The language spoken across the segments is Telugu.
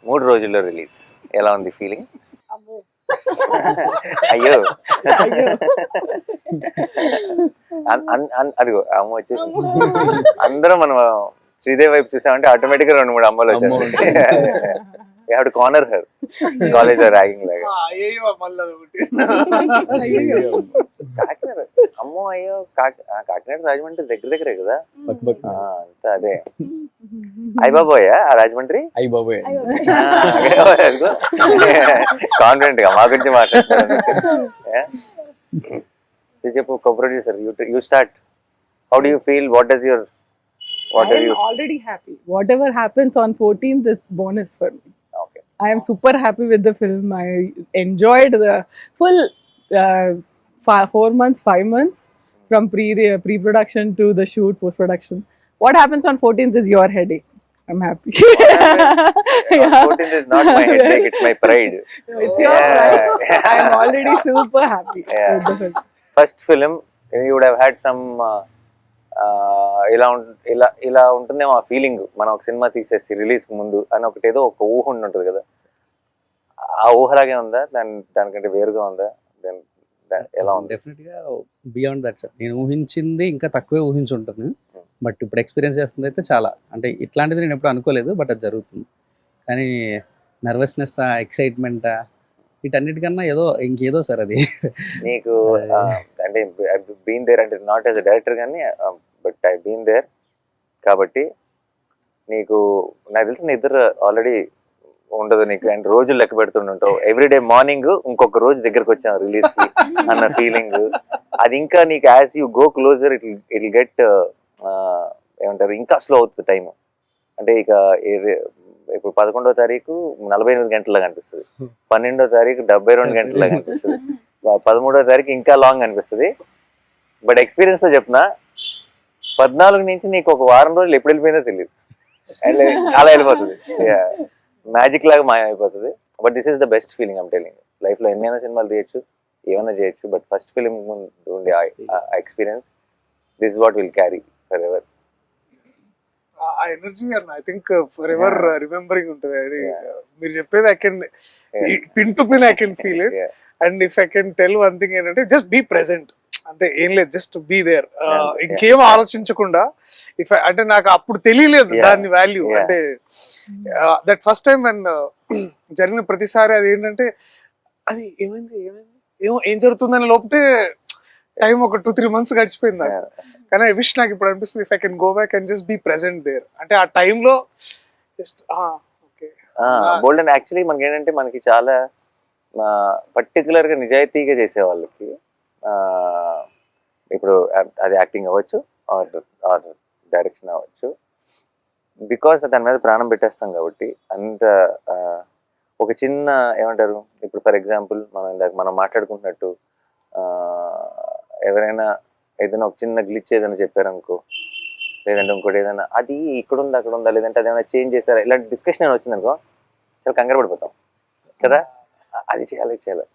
3 రోజుల్లో రిలీజ్. ఎలా ఉంది ఫీలింగ్? అమ్మో. అయ్యో అయ్యో. అదిగో అమ్మ వచ్చేసి అందరం మనం శ్రీదేవి వైపు చూసామంటే ఆటోమేటిక్ గా 2-3 అమ్మలు అమ్మ వచ్చారు. కార్నర్ హర్ కాలేజ్ ర్యాగింగ్ లాగా. అయ్యో మళ్ళీ ఒకటి అయ్యో. కాకినాడ అమ్మో అయ్యో కాకినాడ రాజమండ్రి దగ్గరే కదా. అంతా అదే అయ్యబాబోయా ఆ రాజమండ్రి. అయ్యి బాబోయ్. కాన్ఫిడెంట్ గా మా గురించి మాట్లాడుతున్నారు. చెప్పు producer, you start. How do you feel? What does your I am already happy. Whatever happens on 14th is bonus for me. Okay. I am super happy with the film. I enjoyed the full 4 months, 5 months from pre-production to the shoot, post-production. What happens on 14th is your headache. I'm happy. Yeah. 14th is not my headache, it's my pride. It's your pride. I am already super happy Yeah. with the film. First film, you would have had some ఇలా ఉంటుందేమో ఆ ఫీలింగ్. మనం ఒక సినిమా తీసేసి రిలీజ్ ముందు అని ఒకటి ఏదో ఒక ఊహ ఉంటుంది కదా, ఆ ఊహలాగే ఉందా? దానికంటే వేరుగా ఉందా? ఎలా ఉంది? డెఫినెట్ గా బియాండ్ దట్ సార్. నేను ఊహించింది ఇంకా తక్కువే ఊహించుంటాను, బట్ ఇప్పుడు ఎక్స్పీరియన్స్ చేస్తుంది అయితే చాలా, అంటే ఇట్లాంటిది నేను ఎప్పుడు అనుకోలేదు, బట్ అది జరుగుతుంది. కానీ నర్వస్నెస్, ఎక్సైట్మెంట్ వీటన్నిటికన్నా ఇంకేదో సార్ అది. నీకు అంటే బీన్ దేర్, అంటే నాట్ యాజ్ అ డైరెక్టర్ కానీ బట్ ఐ బీన్ దేర్ కాబట్టి నీకు నాకు తెలిసిన ఇద్దరు ఆల్రెడీ ఉండదు నీకు. అండ్ రోజులు లెక్క పెడుతుంటావు. ఎవ్రీడే మార్నింగ్ ఇంకొక రోజు దగ్గరకు వచ్చాం రిలీజ్ కి అన్న ఫీలింగ్. అది ఇంకా నీకు as you go closer it get ఏమంటారు, ఇంకా స్లో అవుతుంది టైం. అంటే ఇక ఇప్పుడు 11వ తారీఖు 48 గంటలుగా అనిపిస్తుంది, 12వ తారీఖు 72 గంటలుగా అనిపిస్తుంది, 13వ తారీఖు ఇంకా లాంగ్ అనిపిస్తుంది. బట్ ఎక్స్పీరియన్స్ తో చెప్తున్నా, 14 నుంచి నీకు ఒక వారం రోజులు ఎప్పుడు వెళ్ళిపోయిందో తెలియదు. అండ్ అలా వెళ్ళిపోతుంది, మ్యాజిక్ లాగా మాయమైపోతుంది. But this is the best feeling I'm telling. Life లో ఎన్నైనా సినిమాలు తీయచ్చు, ఏమైనా చేయొచ్చు, బట్ ఫస్ట్ ఫిలిం ఉండే experience, this is what will carry forever. ఆ energy I think forever remembering ఉంటుంది. అది మీరు చెప్పేది I can pin to pin I can feel it. And if I can tell one thing ఏంటంటే జస్ట్ బీ ప్రెసెంట్. అంటే ఏం లేదు, జస్ట్ బీ దేర్. ఇంకేం ఆలోచించకుండా. ఇఫ్ అంటే నాకు అప్పుడు తెలియలేదు దాని వాల్యూ. అంటే దట్ ఫస్ట్ టైం అండ్ జరిగిన ప్రతిసారి అది ఏంటంటే, అది ఏమైంది ఏం జరుగుతుందని లోపటే టైం ఒక 2-3 months గడిచిపోయింది నాకు. కానీ ఐ విష్ నాకు ఇప్పుడు అనిపిస్తుంది if I can go back and just be present there. అంటే ఆ టైంలో just okay bold. And actually మనకి ఏంటంటే, మనకి చాలా పర్టికులర్గా నిజాయితీగా చేసే వాళ్ళకి, ఇప్పుడు అది యాక్టింగ్ అవ్వచ్చు ఆర్ డైరెక్షన్ అవ్వచ్చు, బికాస్ దాని మీద ప్రాణం పెట్టేస్తాం కాబట్టి. అంత ఒక చిన్న ఏమంటారు, ఇప్పుడు ఫర్ ఎగ్జాంపుల్ మనం మాట్లాడుకుంటున్నట్టు ఎవరైనా ఏదైనా ఒక చిన్న గ్లిచ్ ఏదైనా చెప్పారనుకో, లేదంటే ఇంకోటి ఏదైనా అది ఇక్కడ ఉందా అక్కడ ఉందా, లేదంటే అదేమైనా చేంజ్ చేశారా, ఇలాంటి డిస్కషన్ ఏమైనా వచ్చిందనుకో చాలా కంగారు పడిపోతాం కదా. అది చేయాలి ఇది చేయాలి.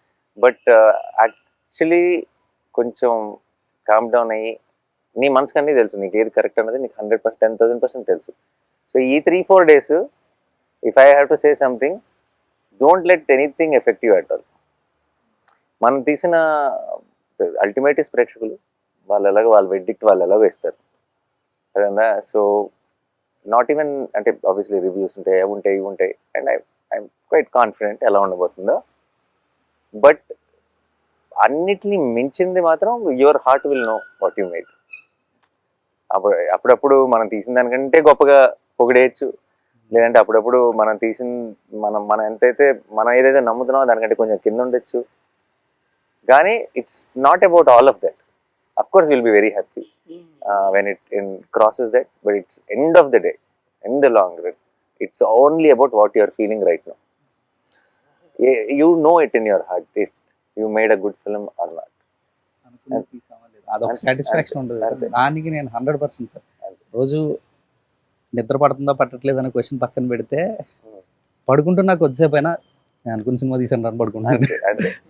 బట్ యాక్చువల్లీ కొంచెం కామ్ డౌన్ అయ్యి, నీ మనసుకు అన్నీ తెలుసు, నీకు ఏది కరెక్ట్ అన్నది నీకు 100%, 10,000% తెలుసు. సో ఈ 3-4 days if I have to say something, don't let anything effect you at all. మనం తీసిన అల్టిమేట్ ప్రేక్షకులు, వాళ్ళు వెడ్డిక్ట్ వాళ్ళు ఎలాగో ఇస్తారు కదా. సో నాట్ ఈవెన్ అంటే ఆబ్వియస్లీ రివ్యూస్ ఉంటాయి, అవి ఉంటాయి, ఇవి ఉంటాయి. అండ్ ఐఎమ్ క్వైట్ కాన్ఫిడెంట్ ఎలా ఉండబోతుందో. బట్ అన్నిటినీ మించింది మాత్రం your heart will know what you made. అప్పుడప్పుడు మనం తీసిన దానికంటే గొప్పగా పొగిడేయచ్చు, లేదంటే అప్పుడప్పుడు మనం తీసిన మనం ఏదైతే నమ్ముతున్నామో దానికంటే కొంచెం కింద ఉండొచ్చు. కానీ it's not about all of that. Of course will be very happy when it crosses that, but it's end of the day, in the long run, it's only about what you are feeling right now. You know it in your heart if you made a good film or not. అదొక సాటిస్ఫాక్షన్ ఉంటుంది సార్. దానికి నేను 100% సార్. రోజు నిద్ర పడుతుందా పట్టట్లేదు అనే క్వశ్చన్ పక్కన పెడితే, పడుకుంటున్నా కొద్దిసేపు అయినా నేను అనుకున్న సినిమా తీసాను అని పడుకుంటాను.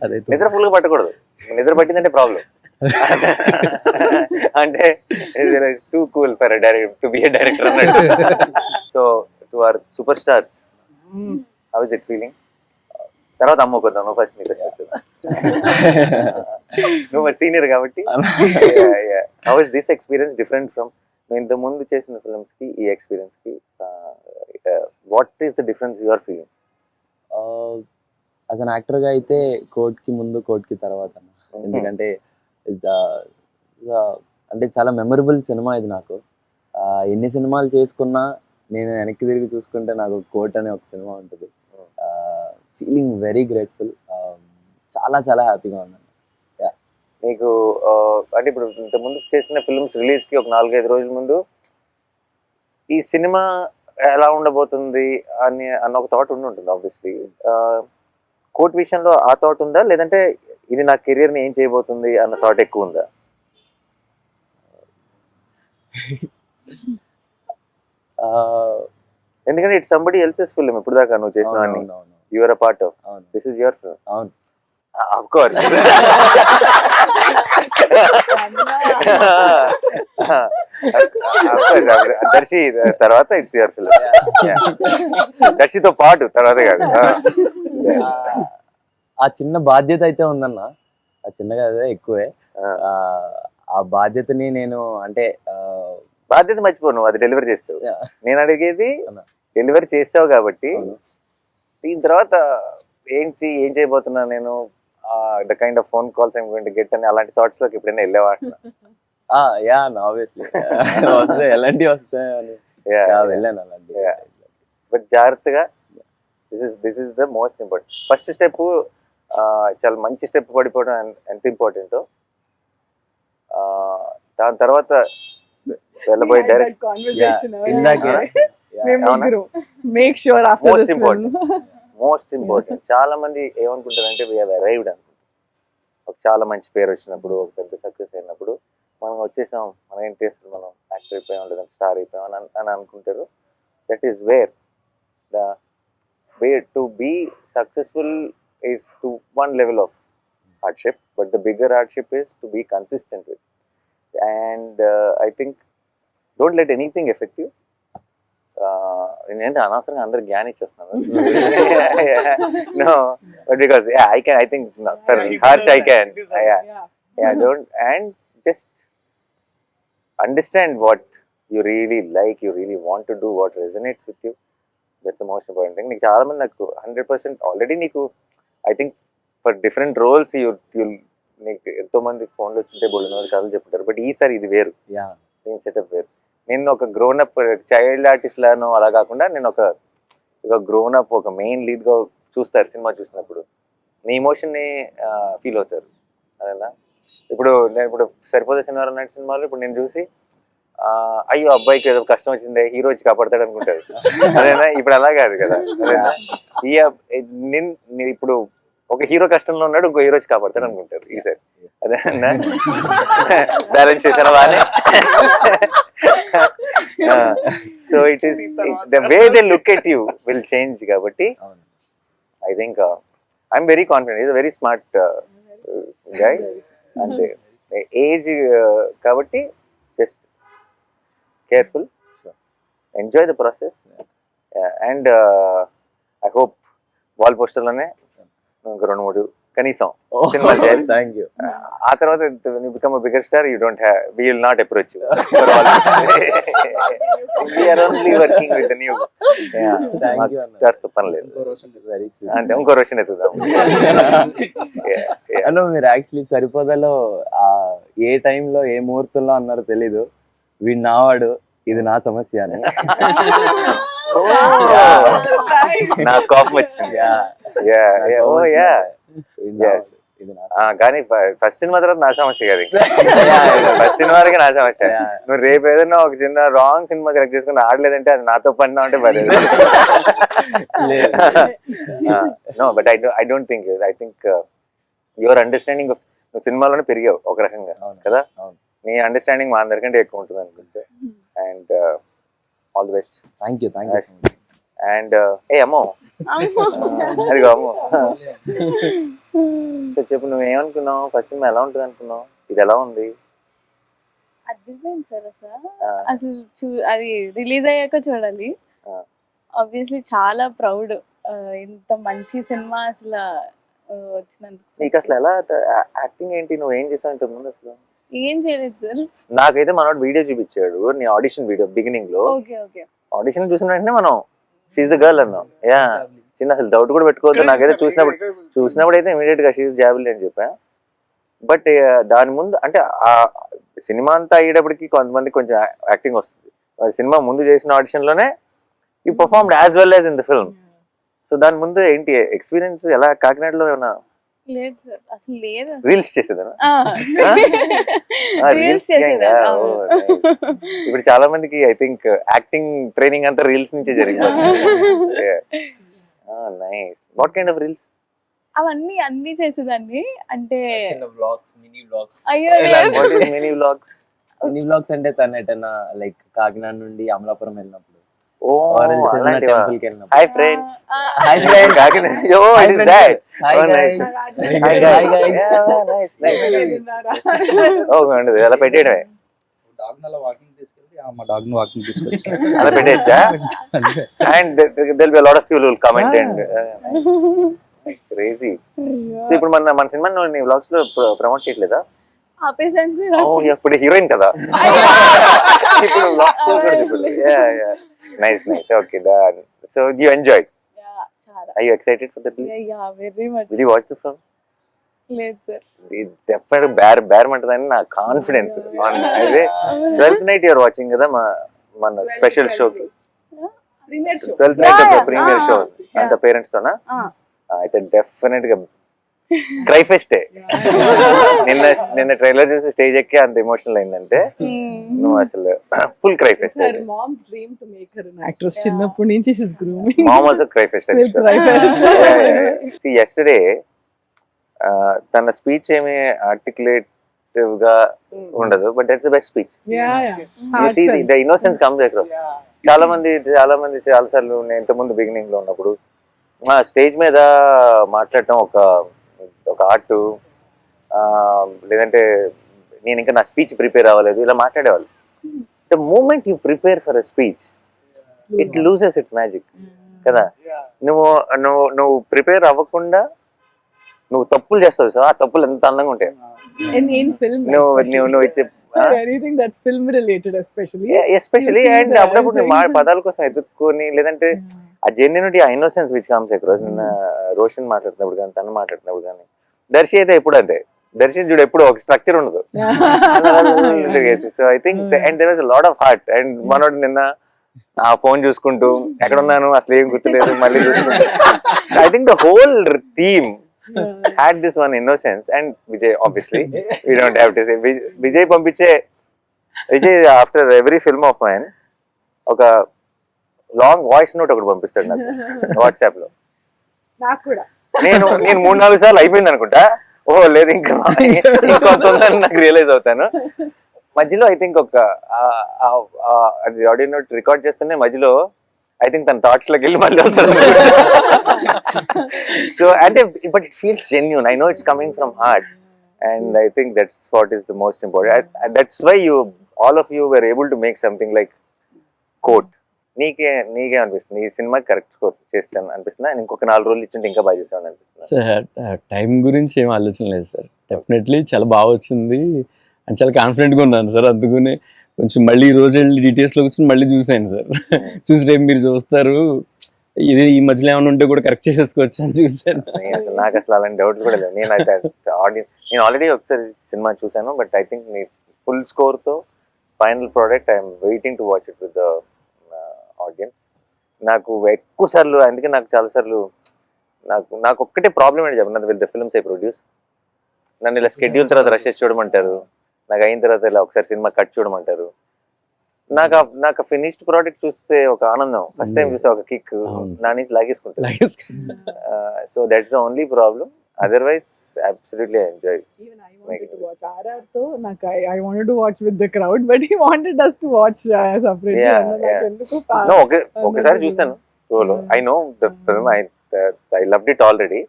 అదే నిద్ర ఫుల్గా పట్టకూడదు. నిద్ర పట్టిందంటే ప్రాబ్లం. అంటే it's too cool for to be a director అన్నట్టు. So to our superstars, how is it feeling? తర్వాత అమ్ముకుందాం, నువ్వు ఫస్ట్ నీకు నువ్వు సీనియర్ కాబట్టి. How is this experience different from నువ్వు ఇంత ముందు చేసిన ఫిల్మ్స్ కి ఈ ఎక్స్పీరియన్స్ కి? What is the difference you are feeling? As an యాక్టర్గా అయితే కోర్ట్కి ముందు కోర్ట్కి తర్వాత అన్న. ఎందుకంటే అంటే చాలా మెమరబుల్ సినిమా ఇది నాకు. ఎన్ని సినిమాలు చేసుకున్నా నేను వెనక్కి తిరిగి చూసుకుంటే నాకు కోర్ట్ అనే ఒక సినిమా ఉంటుంది. ఫీలింగ్ వెరీ గ్రేట్ఫుల్, చాలా చాలా హ్యాపీగా ఉన్నాను. నీకు అంటే ఇప్పుడు ఇంతకుముందు చేసిన ఫిల్మ్స్ రిలీజ్కి ఒక 4-5 రోజుల ముందు ఈ సినిమా ఎలా ఉండబోతుంది అన్న ఒక థాట్ ఉంటుంది ఆబ్వియస్లీ. కోర్ట్ విషయంలో ఆ థాట్ ఉందా, లేదంటే ఇది నా కెరియర్ని ఏం చేయబోతుంది అన్న థాట్ ఎక్కువ ఉందా? ఎందుకంటే ఇట్స్ సంబడి ఎల్సెస్ ఫిల్మ్ ఇప్పుడు దాకా నువ్వు చేసిన you are a part of. This is your film. అవును, ఆఫ్ కోర్స్. దర్శి తర్వాత ఇట్స్ యువర్ ఫిల్మ్. దర్శితో పాటు తర్వాత కాదు. ఆ చిన్న బాధ్యత అయితే ఉందన్న, ఆ చిన్నగా అదే ఎక్కువే. ఆ బాధ్యతని నేను అంటే బాధ్యత మర్చిపోను, అది డెలివరీ చేస్తావు. నేను అడిగేది డెలివరీ చేసావు కాబట్టి దీని తర్వాత ఏం చేయబోతున్నా నేను, the kind of phone calls I'm going to get అని అలాంటి థాట్స్ లోకి ఎప్పుడైనా వెళ్ళేవా? యా ఆబ్వియస్లీ వస్తాయి, ఎలాంటివి వస్తాయని వెళ్ళాను అలాంటి. బట్ జాగ్రత్తగా, this is the most important. First step చాలా మంచి స్టెప్ పడిపోవడం ఎంత ఇంపార్టెంటో, దాని తర్వాత వెళ్ళబోయే డైరెక్ట్ ఇందాకే make sure after most important. Most important. చాలా మంది ఏమనుకుంటారంటే వీ హావ్ అరైవ్డ్ అనుకుంటారు. ఒక చాలా మంచి పేరు వచ్చినప్పుడు, ఒక పెద్ద సక్సెస్ అయినప్పుడు మనం వచ్చేసాం, మనం ఏం చేస్తాం, మనం యాక్టర్ అయిపోయాం లేదంటే స్టార్ అయిపోయాం అని అనుకుంటారు. That is where the way to be successful is to one level of hardship, but the bigger hardship is to be consistent with. And I think don't let anything effect you. నేనంటే అనవసరంగా అందరికి జ్ఞానం ఇచ్చేస్తున్నాను. No, but because I think for Harsh I can. Don't, and just understand what you really like, you really want to do, what resonates with you. That's the most important thing. నీకు చాలా మంది నాకు 100% ఆల్రెడీ నీకు I think for different roles నీకు ఎంతో మంది ఫోన్లో వచ్చింటే బోల్డ్ కథలు చెప్తారు. బట్ ఈసారి ఇది వేరు, నేను సెటప్ వేరు. నేను ఒక గ్రోన్ అప్ చైల్డ్ ఆర్టిస్ట్ లాను అలా కాకుండా నేను ఒక గ్రోన్ అప్, ఒక మెయిన్ లీడ్ గా చూస్తారు సినిమా చూసినప్పుడు, నీ ఎమోషన్ ని ఫీల్ అవుతారు. అదేనా ఇప్పుడు నేను సరిపోతే సినిమా అన్నట్టు సినిమాలో ఇప్పుడు నేను చూసి అయ్యో అబ్బాయికి ఏదో కష్టం వచ్చిందే, హీరో వచ్చి కాపాడతాడు అనుకుంటారు. అదేనా ఇప్పుడు అలా కాదు కదా. అదేనా ఇప్పుడు ఒక హీరో కష్టంలో ఉన్నాడు, ఇంకో హీరో వచ్చి కాపాడతాడు అనుకుంటారు ఈసారి. అదేనా బ్యాలెన్స్ చేశాను బానే. So it is the way they look at you will change kabatti I think I'm very confident. He's a very smart guy and age kabatti just careful, enjoy the process, and I hope wall poster lone inga 2-3 కనీసం సినిమాలు చేయాలి. Thank you. ఆ తర్వాత you become a bigger star, we will not approach you. We are only working with the new. Thank you. Stars తో పని లేదు. Very sweet. అంటే ఇంకో రోషన్ ఎత్తుదాం. అన్న మీరు యాక్చువల్లీ సరిపోదలో ఏ టైంలో ఏ ముహూర్తంలో అన్నారో తెలీదు, వీడు నావాడు, ఇది నా సమస్య అని. నా కోపం వచ్చింది. కానీ ఫస్ట్ సినిమా తర్వాత నా సమస్య కాదు, ఫస్ట్ సినిమా వరకు నా సమస్య. నువ్వు రేపు ఏదైనా ఒక చిన్న రాంగ్ సినిమా సెలెక్ట్ చేసుకుని ఆడలేదంటే అది నాతో పడినా అంటే పర్లేదు. No but I don't think, I think your understanding of, నువ్వు సినిమాలోనే పెరిగావు ఒక రకంగా కదా, నీ అండర్స్టాండింగ్ మా అందరికంటే ఎక్కువ ఉంటుంది అనుకుంటే. And all the best. Thank you. And అమ్మో అదిగో అమ్మో. సో చెప్పు, నువ్వేమనుకున్నావు ఫస్ట్ సినిమా ఎలా ఉంటుంది అనుకున్నావు, ఇది ఎలా ఉంది? అదిపోయింది సార్ అసలు అది రిలీజ్ అయ్యాక చూడాలి. ఆబ్వియస్లీ చాలా ప్రౌడ్ ఇంత మంచి సినిమా అసలు వచ్చినందుకు. నీకు అసలు ఎలా యాక్టింగ్ ఏంటి, నువ్వు ఏం చేసావు ఇంతకుముందు అసలు? ఏం చేయలేదు సార్. నాకైతే మనోడు వీడియో చూపించాడు, నీ ఆడిషన్ వీడియో బిగినింగ్ లో. Okay okay. ఆడిషన్ చూసిన వెంటనే మనం షీఈ్ ద గర్ల్ అన్నాం. యా, చిన్న అసలు డౌట్ కూడా పెట్టుకోవద్దు. నాకైతే చూసినప్పుడు అయితే ఇమీడియట్ గా షీఈ్ జాబిల్ అని చెప్పా. బట్ దాని ముందు అంటే ఆ సినిమా అంతా అయ్యేటప్పటికి కొంతమంది కొంచెం యాక్టింగ్ వస్తుంది. సినిమా ముందు చేసిన ఆడిషన్ లోనే you performed as well as in the film. So దాని ముందు ఏంటి ఎక్స్పీరియన్స్ ఎలా? కాకినాడలో ఏమన్నా లేదు సార్, అసలు లేదు. రీల్స్ చేసేదా? రీల్స్ చేసేదా? ఇప్పుడు చాలా మందికి ఐ థింక్ యాక్టింగ్ ట్రైనింగ్ అంతా రీల్స్ నుంచే జరిగింది. Nice. What kind of reels? అవన్నీ అన్ని చేసేదాన్ని. అంటే చిన్న వ్లాగ్స్, మినీ వ్లాగ్స్. అయ్యో what is mini vlogs? Mini vlogs అంటే తను ఎటన్నా లైక్ కాకినాడ నుండి అమలాపురం వెళ్ళినప్పుడు, ఓ టెంపుల్ కి వెళ్ళినప్పుడు. Hi friends. Hi friends. Kakinada. Oh it is that. Hi Oh, guys. nice. Hi guys. ఓ ఉండదు అలా పెట్టేయడమే. డాగ్ అలా వాకింగ్ తీసుకెళ్ళి మా డాగ్ ను వాకింగ్ తీసుకొచ్చా. అలా పెట్టేయచ్చా? And there'll be a lot of people who will comment and crazy. So ఇప్పుడు మన సినిమా నీ వ్లాగ్స్ లో ప్రమోట్ చేయట్లేదా? ఆపేసాను సార్. ఓ ఇప్పుడు హీరోయిన్ కదా, ఇప్పుడు వ్లాగ్స్ లో కూడా ఇప్పుడు. Nice nice. Okay done. So you enjoy. చాలా. Are you excited for the film? Yeah very much. Did you watch the film? లేదు సార్. డెఫినెట్ బేరమంటదని నా కాన్ఫిడెన్స్. అదే 12th night you're watching కదా మన special show. Premiere show. 12th night Yeah, premiere show yeah. అంత పేరెంట్స్ తోనా? Ah. అయితే డెఫినెట్ గా క్రై ఫెస్టే. నిన్న ట్రైలర్ చూసి స్టేజ్ ఎక్కి అంత ఎమోషనల్ అయిందంటే నువ్వు అసలు full cry pest. Her mom's dream to make her an actress. చిన్నప్పటి నుంచి she's grooming. Mom also cry fest. Will cry fest. See yesterday తన స్పీచ్ ఏమి ఆర్టికులేటివ్ గా ఉండదు, but that's the best speech. Yeah, yeah. You see the innocence comes across. చాలా మంది చాలా సార్లు నేను ఇంతకుముందు బిగినింగ్ లో ఉన్నప్పుడు స్టేజ్ మీద మాట్లాడటం ఒక ఆర్ట్, లేదంటే నేను ఇంకా నా స్పీచ్ ప్రిపేర్ అవ్వలేదు ఇలా మాట్లాడేవాళ్ళు. The moment you prepare for a speech it loses its magic కదా. నువ్వు ప్రిపేర్ అవ్వకుండా నువ్వు తప్పులు చేస్తావు సార్, ఆ తప్పులు ఎంత అందంగా ఉంటాయి. In film. నువ్వు ఇచ్చే Anything that's film related especially. Especially You see and the అప్పుడప్పుడు thing. పదాల కోసం ఎదుర్కొని, లేదంటే ఆ జెన్యునిటీ, ఆ ఇన్నోసెన్స్ విచ్ కమ్స్ అక్రాస్. నిన్న రోషన్ మాట్లాడుతున్నప్పుడు కానీ తను మాట్లాడుతున్నప్పుడు కానీ, దర్శి అయితే ఎప్పుడు అంతే. దర్శి చూడు ఎప్పుడు ఒక స్ట్రక్చర్ ఉండదు. So I think and there was a lot of heart. అండ్ మనోడు నిన్న ఆ ఫోన్ చూసుకుంటూ ఎక్కడ ఉన్నాను అసలు ఏం గుర్తులేదు మళ్ళీ చూసుకుంటూ, I think the whole theme had this one innocence. And Vijay, obviously we don't have to say Vijay పంపించే Vijay after every film of mine ఒక లాంగ్ వాయిస్ నోట్ ఒకటి పంపిస్తాడు నాకు వాట్సాప్ లో. నాకు కూడా. నేను 3-4 సార్లు అయిపోయింది అనుకుంటా. ఓహో లేదు ఇంకా ఇంకొంత ఉందని నాకు రియలైజ్ అవుతాను. మధ్యలో ఐ థింక్ అది ఆడియో నోట్ రికార్డ్ చేస్తూనే మధ్యలో ఐ థింక్ తన థాట్స్ లోకి వెళ్ళి మళ్ళీ వస్తాడు. సో అంటే but it feels genuine. I know it's coming from heart and I think that's what is the most important. That's why all of you were able to make something like court. నీకే అనిపిస్తుంది ఈ సినిమా కరెక్ట్ కోట్ చేస్తాను అనిపిస్తుందా? ఇంకొక 4 రోజులు ఇచ్చింటే ఇంకా బాగా చేస్తాను అనిపిస్తుంది? సార్ టైం గురించి ఏం ఆలోచన లేదు సార్. డెఫినెట్లీ చాలా బాగా వచ్చింది అని చాలా కాన్ఫిడెంట్గా ఉన్నాను సార్. అందుకనే కొంచెం మళ్ళీ ఈ రోజు వెళ్ళి డీటెయిల్స్లో కూర్చొని మళ్ళీ చూసాను సార్. చూసి రేపు మీరు చూస్తారు ఇది ఈ మధ్యలో ఏమైనా ఉంటే కూడా కరెక్ట్ చేసేసుకోవచ్చు అని చూసాను. అసలు నాకు అసలు అలాంటి డౌట్ కూడా లేదు. నేను ఆల్రెడీ ఒకసారి సినిమా చూసాను, బట్ ఐ థింక్ నీ ఫుల్ స్కోర్తో final product I'm waiting to watch it with the audience. నాకు ఎక్కువ సార్లు అందుకే నాకు చాలా సార్లు నాకు ఒక్కటే ప్రాబ్లం ఏంటి చెప్పండి, with the films I produce. నన్ను ఇలా స్కెడ్యూల్ తర్వాత రష్ చేసి చూడమంటారు, నాకు అయిన తర్వాత ఇలా ఒకసారి సినిమా కట్ చూడమంటారు. నాకు ఫినిష్డ్ ప్రోడక్ట్ చూస్తే ఒక ఆనందం, ఫస్ట్ టైం చూస్తే ఒక కిక్ నా నుంచి లాగేసుకుంటాను. So that's the only problem. Otherwise absolutely enjoy. Even I wanted to watch RR though. I wanted to watch with the crowd, but he wanted us to watch separately. No, ఒకసారి చూసాను షోలో. I know the film, I loved it already.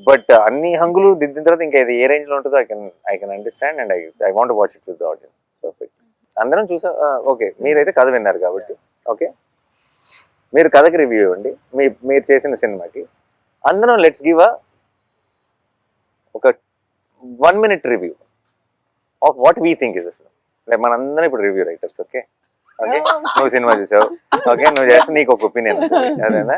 But అన్ని హంగులు దిద్దిన తర్వాత ఇంకా ఇది ఏ రేంజ్ లో ఉంటుందో I can understand and I want watch it with the audience. Perfect. అందరం చూసా. ఓకే, మీరైతే కథ విన్నారు కాబట్టి ఓకే. మీరు కథకి రివ్యూ ఇవ్వండి, మీరు చేసిన సినిమాకి. అందరం లెట్స్ గివ్ ఒక 1 minute review of what we think is like మనందరం ఇప్పుడు రివ్యూ రైటర్స్. ఓకే ఓకే, నువ్వు సినిమా చూసావు, ఓకే నువ్వు చేస్తే నీకు ఒక ఒపీనియన్ అదేనా.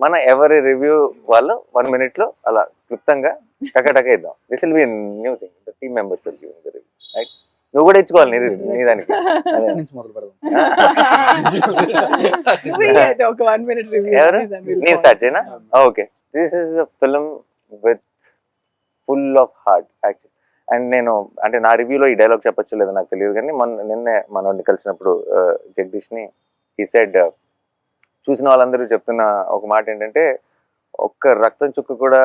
మన ఎవరి రివ్యూ వాళ్ళు 1 minute లో అలా క్లుప్తంగా టక ఇద్దాం. This will be new thing, the team members will give the review. Right, నువ్వు కూడా ఇచ్చుకోవాలి నీ దానికి. అదే. నుంచి మొదలు పెడదాం. ఒక 1 minute review. ఎవరు? Then we'll నేను go స్టార్ట్ చేయనా? Okay, this is a film with full of heart actual. And నేను అంటే నా రివ్యూలో ఈ డైలాగ్ చెప్పొచ్చు లేదో నాకు తెలియదు, కానీ నిన్నే మనోడిని కలిసినప్పుడు జగదీష్ని ఈ సైడ్ చూసిన వాళ్ళందరూ చెప్తున్న ఒక మాట ఏంటంటే, ఒక్క రక్తం చుక్క కూడా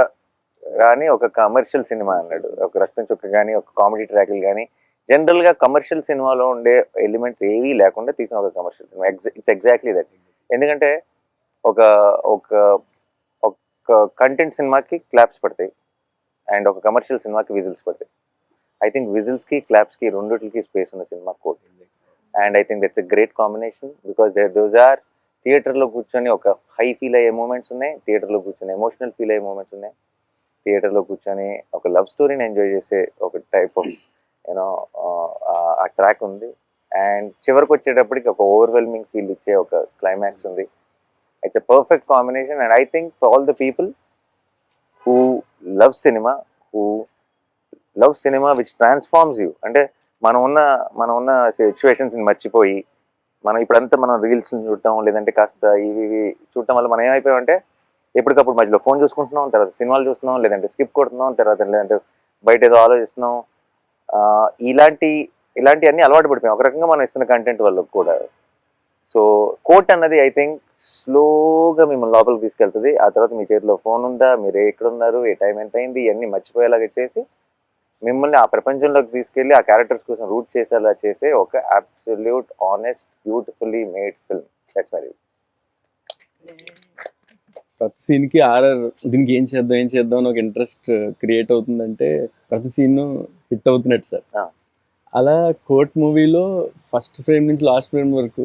కానీ ఒక కమర్షియల్ సినిమా అన్నాడు. ఒక రక్తం చుక్క కానీ ఒక కామెడీ ట్రాక్లు కానీ జనరల్గా కమర్షియల్ సినిమాలో ఉండే ఎలిమెంట్స్ ఏవీ లేకుండా తీసిన ఒక commercial cinema. It's exactly that. ఎందుకంటే ఒక ఒక ఒక కంటెంట్ సినిమాకి క్లాప్స్ పడతాయి అండ్ ఒక కమర్షియల్ సినిమాకి విజిల్స్ పడతాయి. ఐ థింక్ విజిల్స్కి క్లాప్స్కి రెండిటికి స్పేస్ ఉన్న cinema court. And I think that's a great combination because those are థియేటర్లో కూర్చొని ఒక హై ఫీల్ అయ్యే మూమెంట్స్ ఉన్నాయి, థియేటర్లో కూర్చొని ఎమోషనల్ ఫీల్ అయ్యే మూమెంట్స్ ఉన్నాయి, థియేటర్లో కూర్చొని ఒక లవ్ స్టోరీని ఎంజాయ్ చేసే ఒక టైప్ ఆఫ్ యూనో ఆ ట్రాక్ ఉంది. అండ్ చివరికి వచ్చేటప్పటికి ఒక ఓవర్వెల్మింగ్ ఫీల్ ఇచ్చే ఒక క్లైమాక్స్ ఉంది. It's a perfect combination. And I think for all the people who love cinema, who love cinema which transforms you, అంటే మనం ఉన్న సిచ్యువేషన్స్ని మర్చిపోయి మనం ఇప్పుడంతా మనం రీల్స్ని చూడటం లేదంటే కాస్త ఇవి చూడటం వల్ల మనం ఏమైపోయామంటే ఎప్పటికప్పుడు మధ్యలో ఫోన్ చూసుకుంటున్నాం, తర్వాత సినిమాలు చూస్తున్నాం, లేదంటే స్కిప్ కొడుతున్నాం, తర్వాత లేదంటే బయట ఏదో ఆలోచిస్తున్నాం. ఇలాంటి అన్ని అలవాటు పడిపోయాం ఒక రకంగా మనం ఇస్తున్న కంటెంట్ వల్ల కూడా. సో కోట్ అన్నది ఐ థింక్ స్లోగా మిమ్మల్ని లోపలికి తీసుకెళ్తుంది. ఆ తర్వాత మీ చేతిలో ఫోన్ ఉందా, మీరు ఎక్కడున్నారు, ఏ టైం ఎంత అయింది, ఇవన్నీ మర్చిపోయేలాగా చేసి మిమ్మల్ని ఆ ప్రపంచంలోకి తీసుకెళ్ళి ఆ క్యారెక్టర్స్ కోసం రూట్ చేసేలా చేసే ఒక absolute honest beautifully made film. That's my review. ప్రతి సీన్కి దీనికి ఏం చేద్దాం అని ఒక ఇంట్రెస్ట్ క్రియేట్ అవుతుందంటే ప్రతి సీన్ హిట్ అవుతున్నట్టు సార్. అలా కోర్ట్ మూవీలో ఫస్ట్ ఫ్రేమ్ నుంచి లాస్ట్ ఫ్రేమ్ వరకు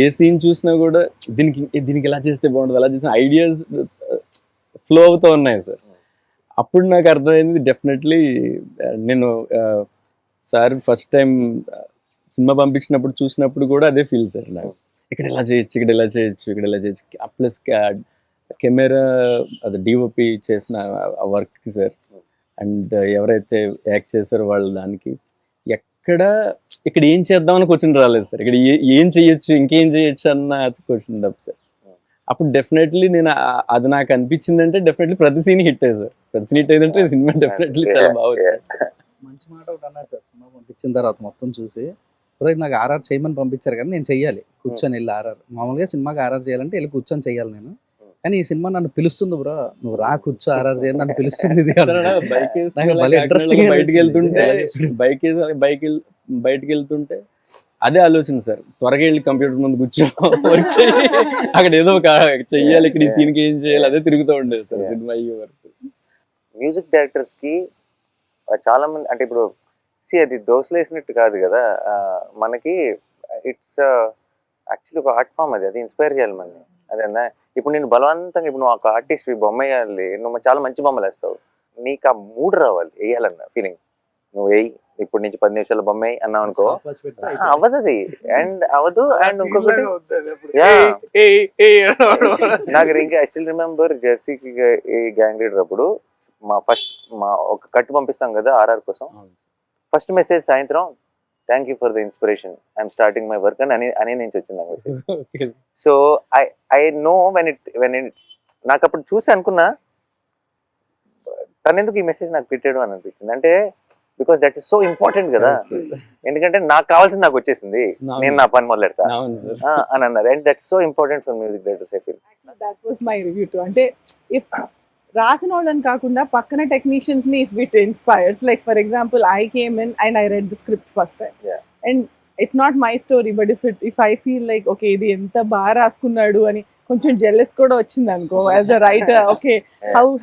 ఏ సీన్ చూసినా కూడా దీనికి ఎలా చేస్తే బాగుంటుంది, అలా చేస్తే ఐడియాస్ ఫ్లో అవుతూ ఉన్నాయి సార్. అప్పుడు నాకు అర్థమైంది డెఫినెట్లీ నేను సార్ ఫస్ట్ టైం సినిమా పంపించినప్పుడు చూసినప్పుడు కూడా అదే ఫీల్ సార్ నాకు. ఇక్కడ ఎలా చేయొచ్చు. ప్లస్ కెమెరా అది డిఓపి చేసిన ఆ వర్క్కి సార్, అండ్ ఎవరైతే యాక్ట్ చేశారో వాళ్ళు దానికి ఇక్కడ ఏం చేద్దామని క్వశ్చన్ రాలేదు సార్. ఇక్కడ ఏం చేయొచ్చు, ఇంకేం చేయొచ్చు అన్న క్వశ్చన్ తప్ప సార్. అప్పుడు డెఫినెట్లీ అది నాకు అనిపించింది అంటే డెఫినెట్లీ ప్రతి సీన్ హిట్ అయ్యి సార్. ప్రతి సీన్ హిట్ అయిందంటే సినిమా డెఫినెట్లీ చాలా బాగా వచ్చింది సార్. మంచి మాట ఒకటి అన్నారు సార్, సినిమా పంపించిన తర్వాత మొత్తం చూసి నాకు ఆర్ఆర్ చేయమని పంపించారు కానీ నేను చెయ్యాలి కూర్చొని వెళ్ళి ఆర్ఆర్. మామూలుగా సినిమాకి ఆర్ఆర్ చేయాలంటే వెళ్ళి కూర్చొని చెయ్యాలి నేను, కానీ ఈ సినిమా నన్ను పిలుస్తుంది బ్రో, నువ్వు రా కూర్చో ఆర్ఆర్ చేయాలి నన్ను పిలుస్తుంది. బయటకి వెళ్తుంటే అదే ఆలోచన సార్, త్వరగా వెళ్ళి కంప్యూటర్ ముందు కూర్చో వర్క్ చేయి, అక్కడ ఏదో ఒక చెయ్యాలి, ఇక్కడ ఈ సీన్కి ఏం చేయాలి అదే తిరుగుతూ ఉండేది సార్ సినిమా అయ్యే వరకు. మ్యూజిక్ డైరెక్టర్స్కి చాలా మంది అంటే ఇప్పుడు అది దోశలు వేసినట్టు కాదు కదా, మనకి ఇట్స్ యాక్చువల్లీ ఒక ఆర్ట్ ఫామ్. అది ఇన్స్పైర్ చేయాలి మనని. అదేనా ఇప్పుడు నేను బలవంతంగా ఇప్పుడు నువ్వు ఒక ఆర్టిస్ట్ బొమ్మ వేయాలి, నువ్వు చాలా మంచి బొమ్మలు వేస్తావు, నీకు ఆ మూడ్ రావాలి వేయాలన్న ఫీలింగ్. నువ్వు వేయి ఇప్పుడు నుంచి 10 నిమిషాల బొమ్మ వేయి అన్నావు అనుకో, అవ్వదు అది. అండ్ అవ్వదు. అండ్ ఇంకొకటి నాకు ఇంకా ఐ స్టిల్ రిమెంబర్ జెర్సీకి గ్యాంగ్ లీడర్ అప్పుడు మా ఒక కట్టు పంపిస్తాం కదా ఆర్ఆర్ కోసం, ఫస్ట్ మెసేజ్ సాయంత్రం thank you for the inspiration, I'm starting my work అని నుంచి వచ్చింది message. So I know when it నాకు అప్పుడు చూసి అనుకున్నా తను ఎందుకు ఈ మెసేజ్ నాకు పెట్టాడు అని అనిపించింది. అంటే because that is so important కదా, ఎందుకంటే నాకు కావాల్సింది నాకు వచ్చేసింది, నేను నా పని మొదలెడతా అని అన్నారు. And that's so important for music directors I feel. That was my review to. అంటే ఇఫ్ రాసిన వాళ్ళని కాకుండా పక్కన టెక్నీషియన్స్ ని if it inspires, like for example I came in and I read the script first time and it's not my story, but if I feel like okay ఇది ఎంత బాగా రాసుకున్నాడు అని కొంచెం జెల్లెస్ కూడా వచ్చింది అనుకో as a writer. Okay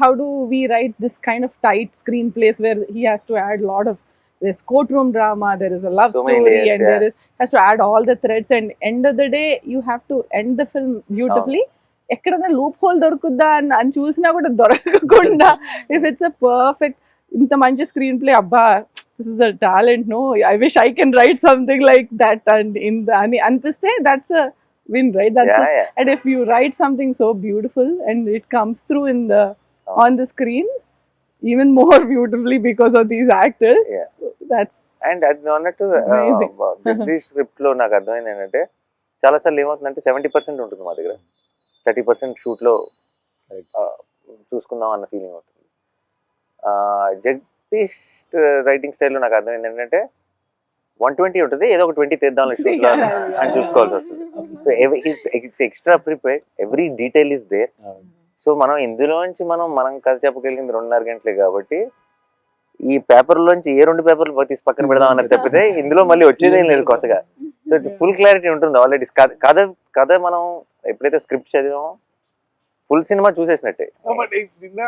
how do we write this kind of tight screen place where he has to add lot of there's courtroom drama, there is a love So many story, layers, and there is has to add all the threads, and end of the day you have to end the film beautifully. ఎక్కడైనా లూప్ హోల్ దొరుకుద్దా అని చూసినా కూడా దొరకకుండా ఇఫ్ ఇట్స్ అ పర్ఫెక్ట్ ఇంత మంచి స్క్రీన్ ప్లే అబ్బా this is a talent no I wish I can write something like that and in అని అనిపిస్తే that's a win, right? And if you write something so beautiful and it comes through in the on the screen even more beautifully because of these actors, that's and అది అన్నట్టు Amazing. జగదీష్ స్క్రిప్ట్ లో నాకు అర్థమైంది ఏంటంటే చాలా సార్లు ఏమవుతుందంటే 70% ఉంటుంది మా దగ్గర, 30% షూట్ లో చూసుకుందాం అన్న ఫీలింగ్ అవుతుంది. జగదీష్ రైటింగ్ స్టైల్లో నాకు అర్థమైంది ఏంటంటే 120 ఉంటుంది, ఏదో ఒక 20 తెద్దాం షూట్ లో అని చూసుకోవాల్సి వస్తుంది. So it's extra prepared, every detail is there. So మనం ఇందులోంచి మనం కథ చెప్పగలిగింది 2.5 గంటలే కాబట్టి ఈ పేపర్లోంచి ఏ 2 పేపర్లు తీసి పక్కన పెడదాం అన్నది తప్పితే ఇందులో మళ్ళీ వచ్చేదేం లేదు కొత్తగా. సో ఫుల్ క్లారిటీ ఉంటుంది ఆల్రెడీ. కథ మనం ఎప్పుడైతే స్క్రిప్ట్ చదివామో ఫుల్ సినిమా చూసేసినట్టే. బట్ నిన్న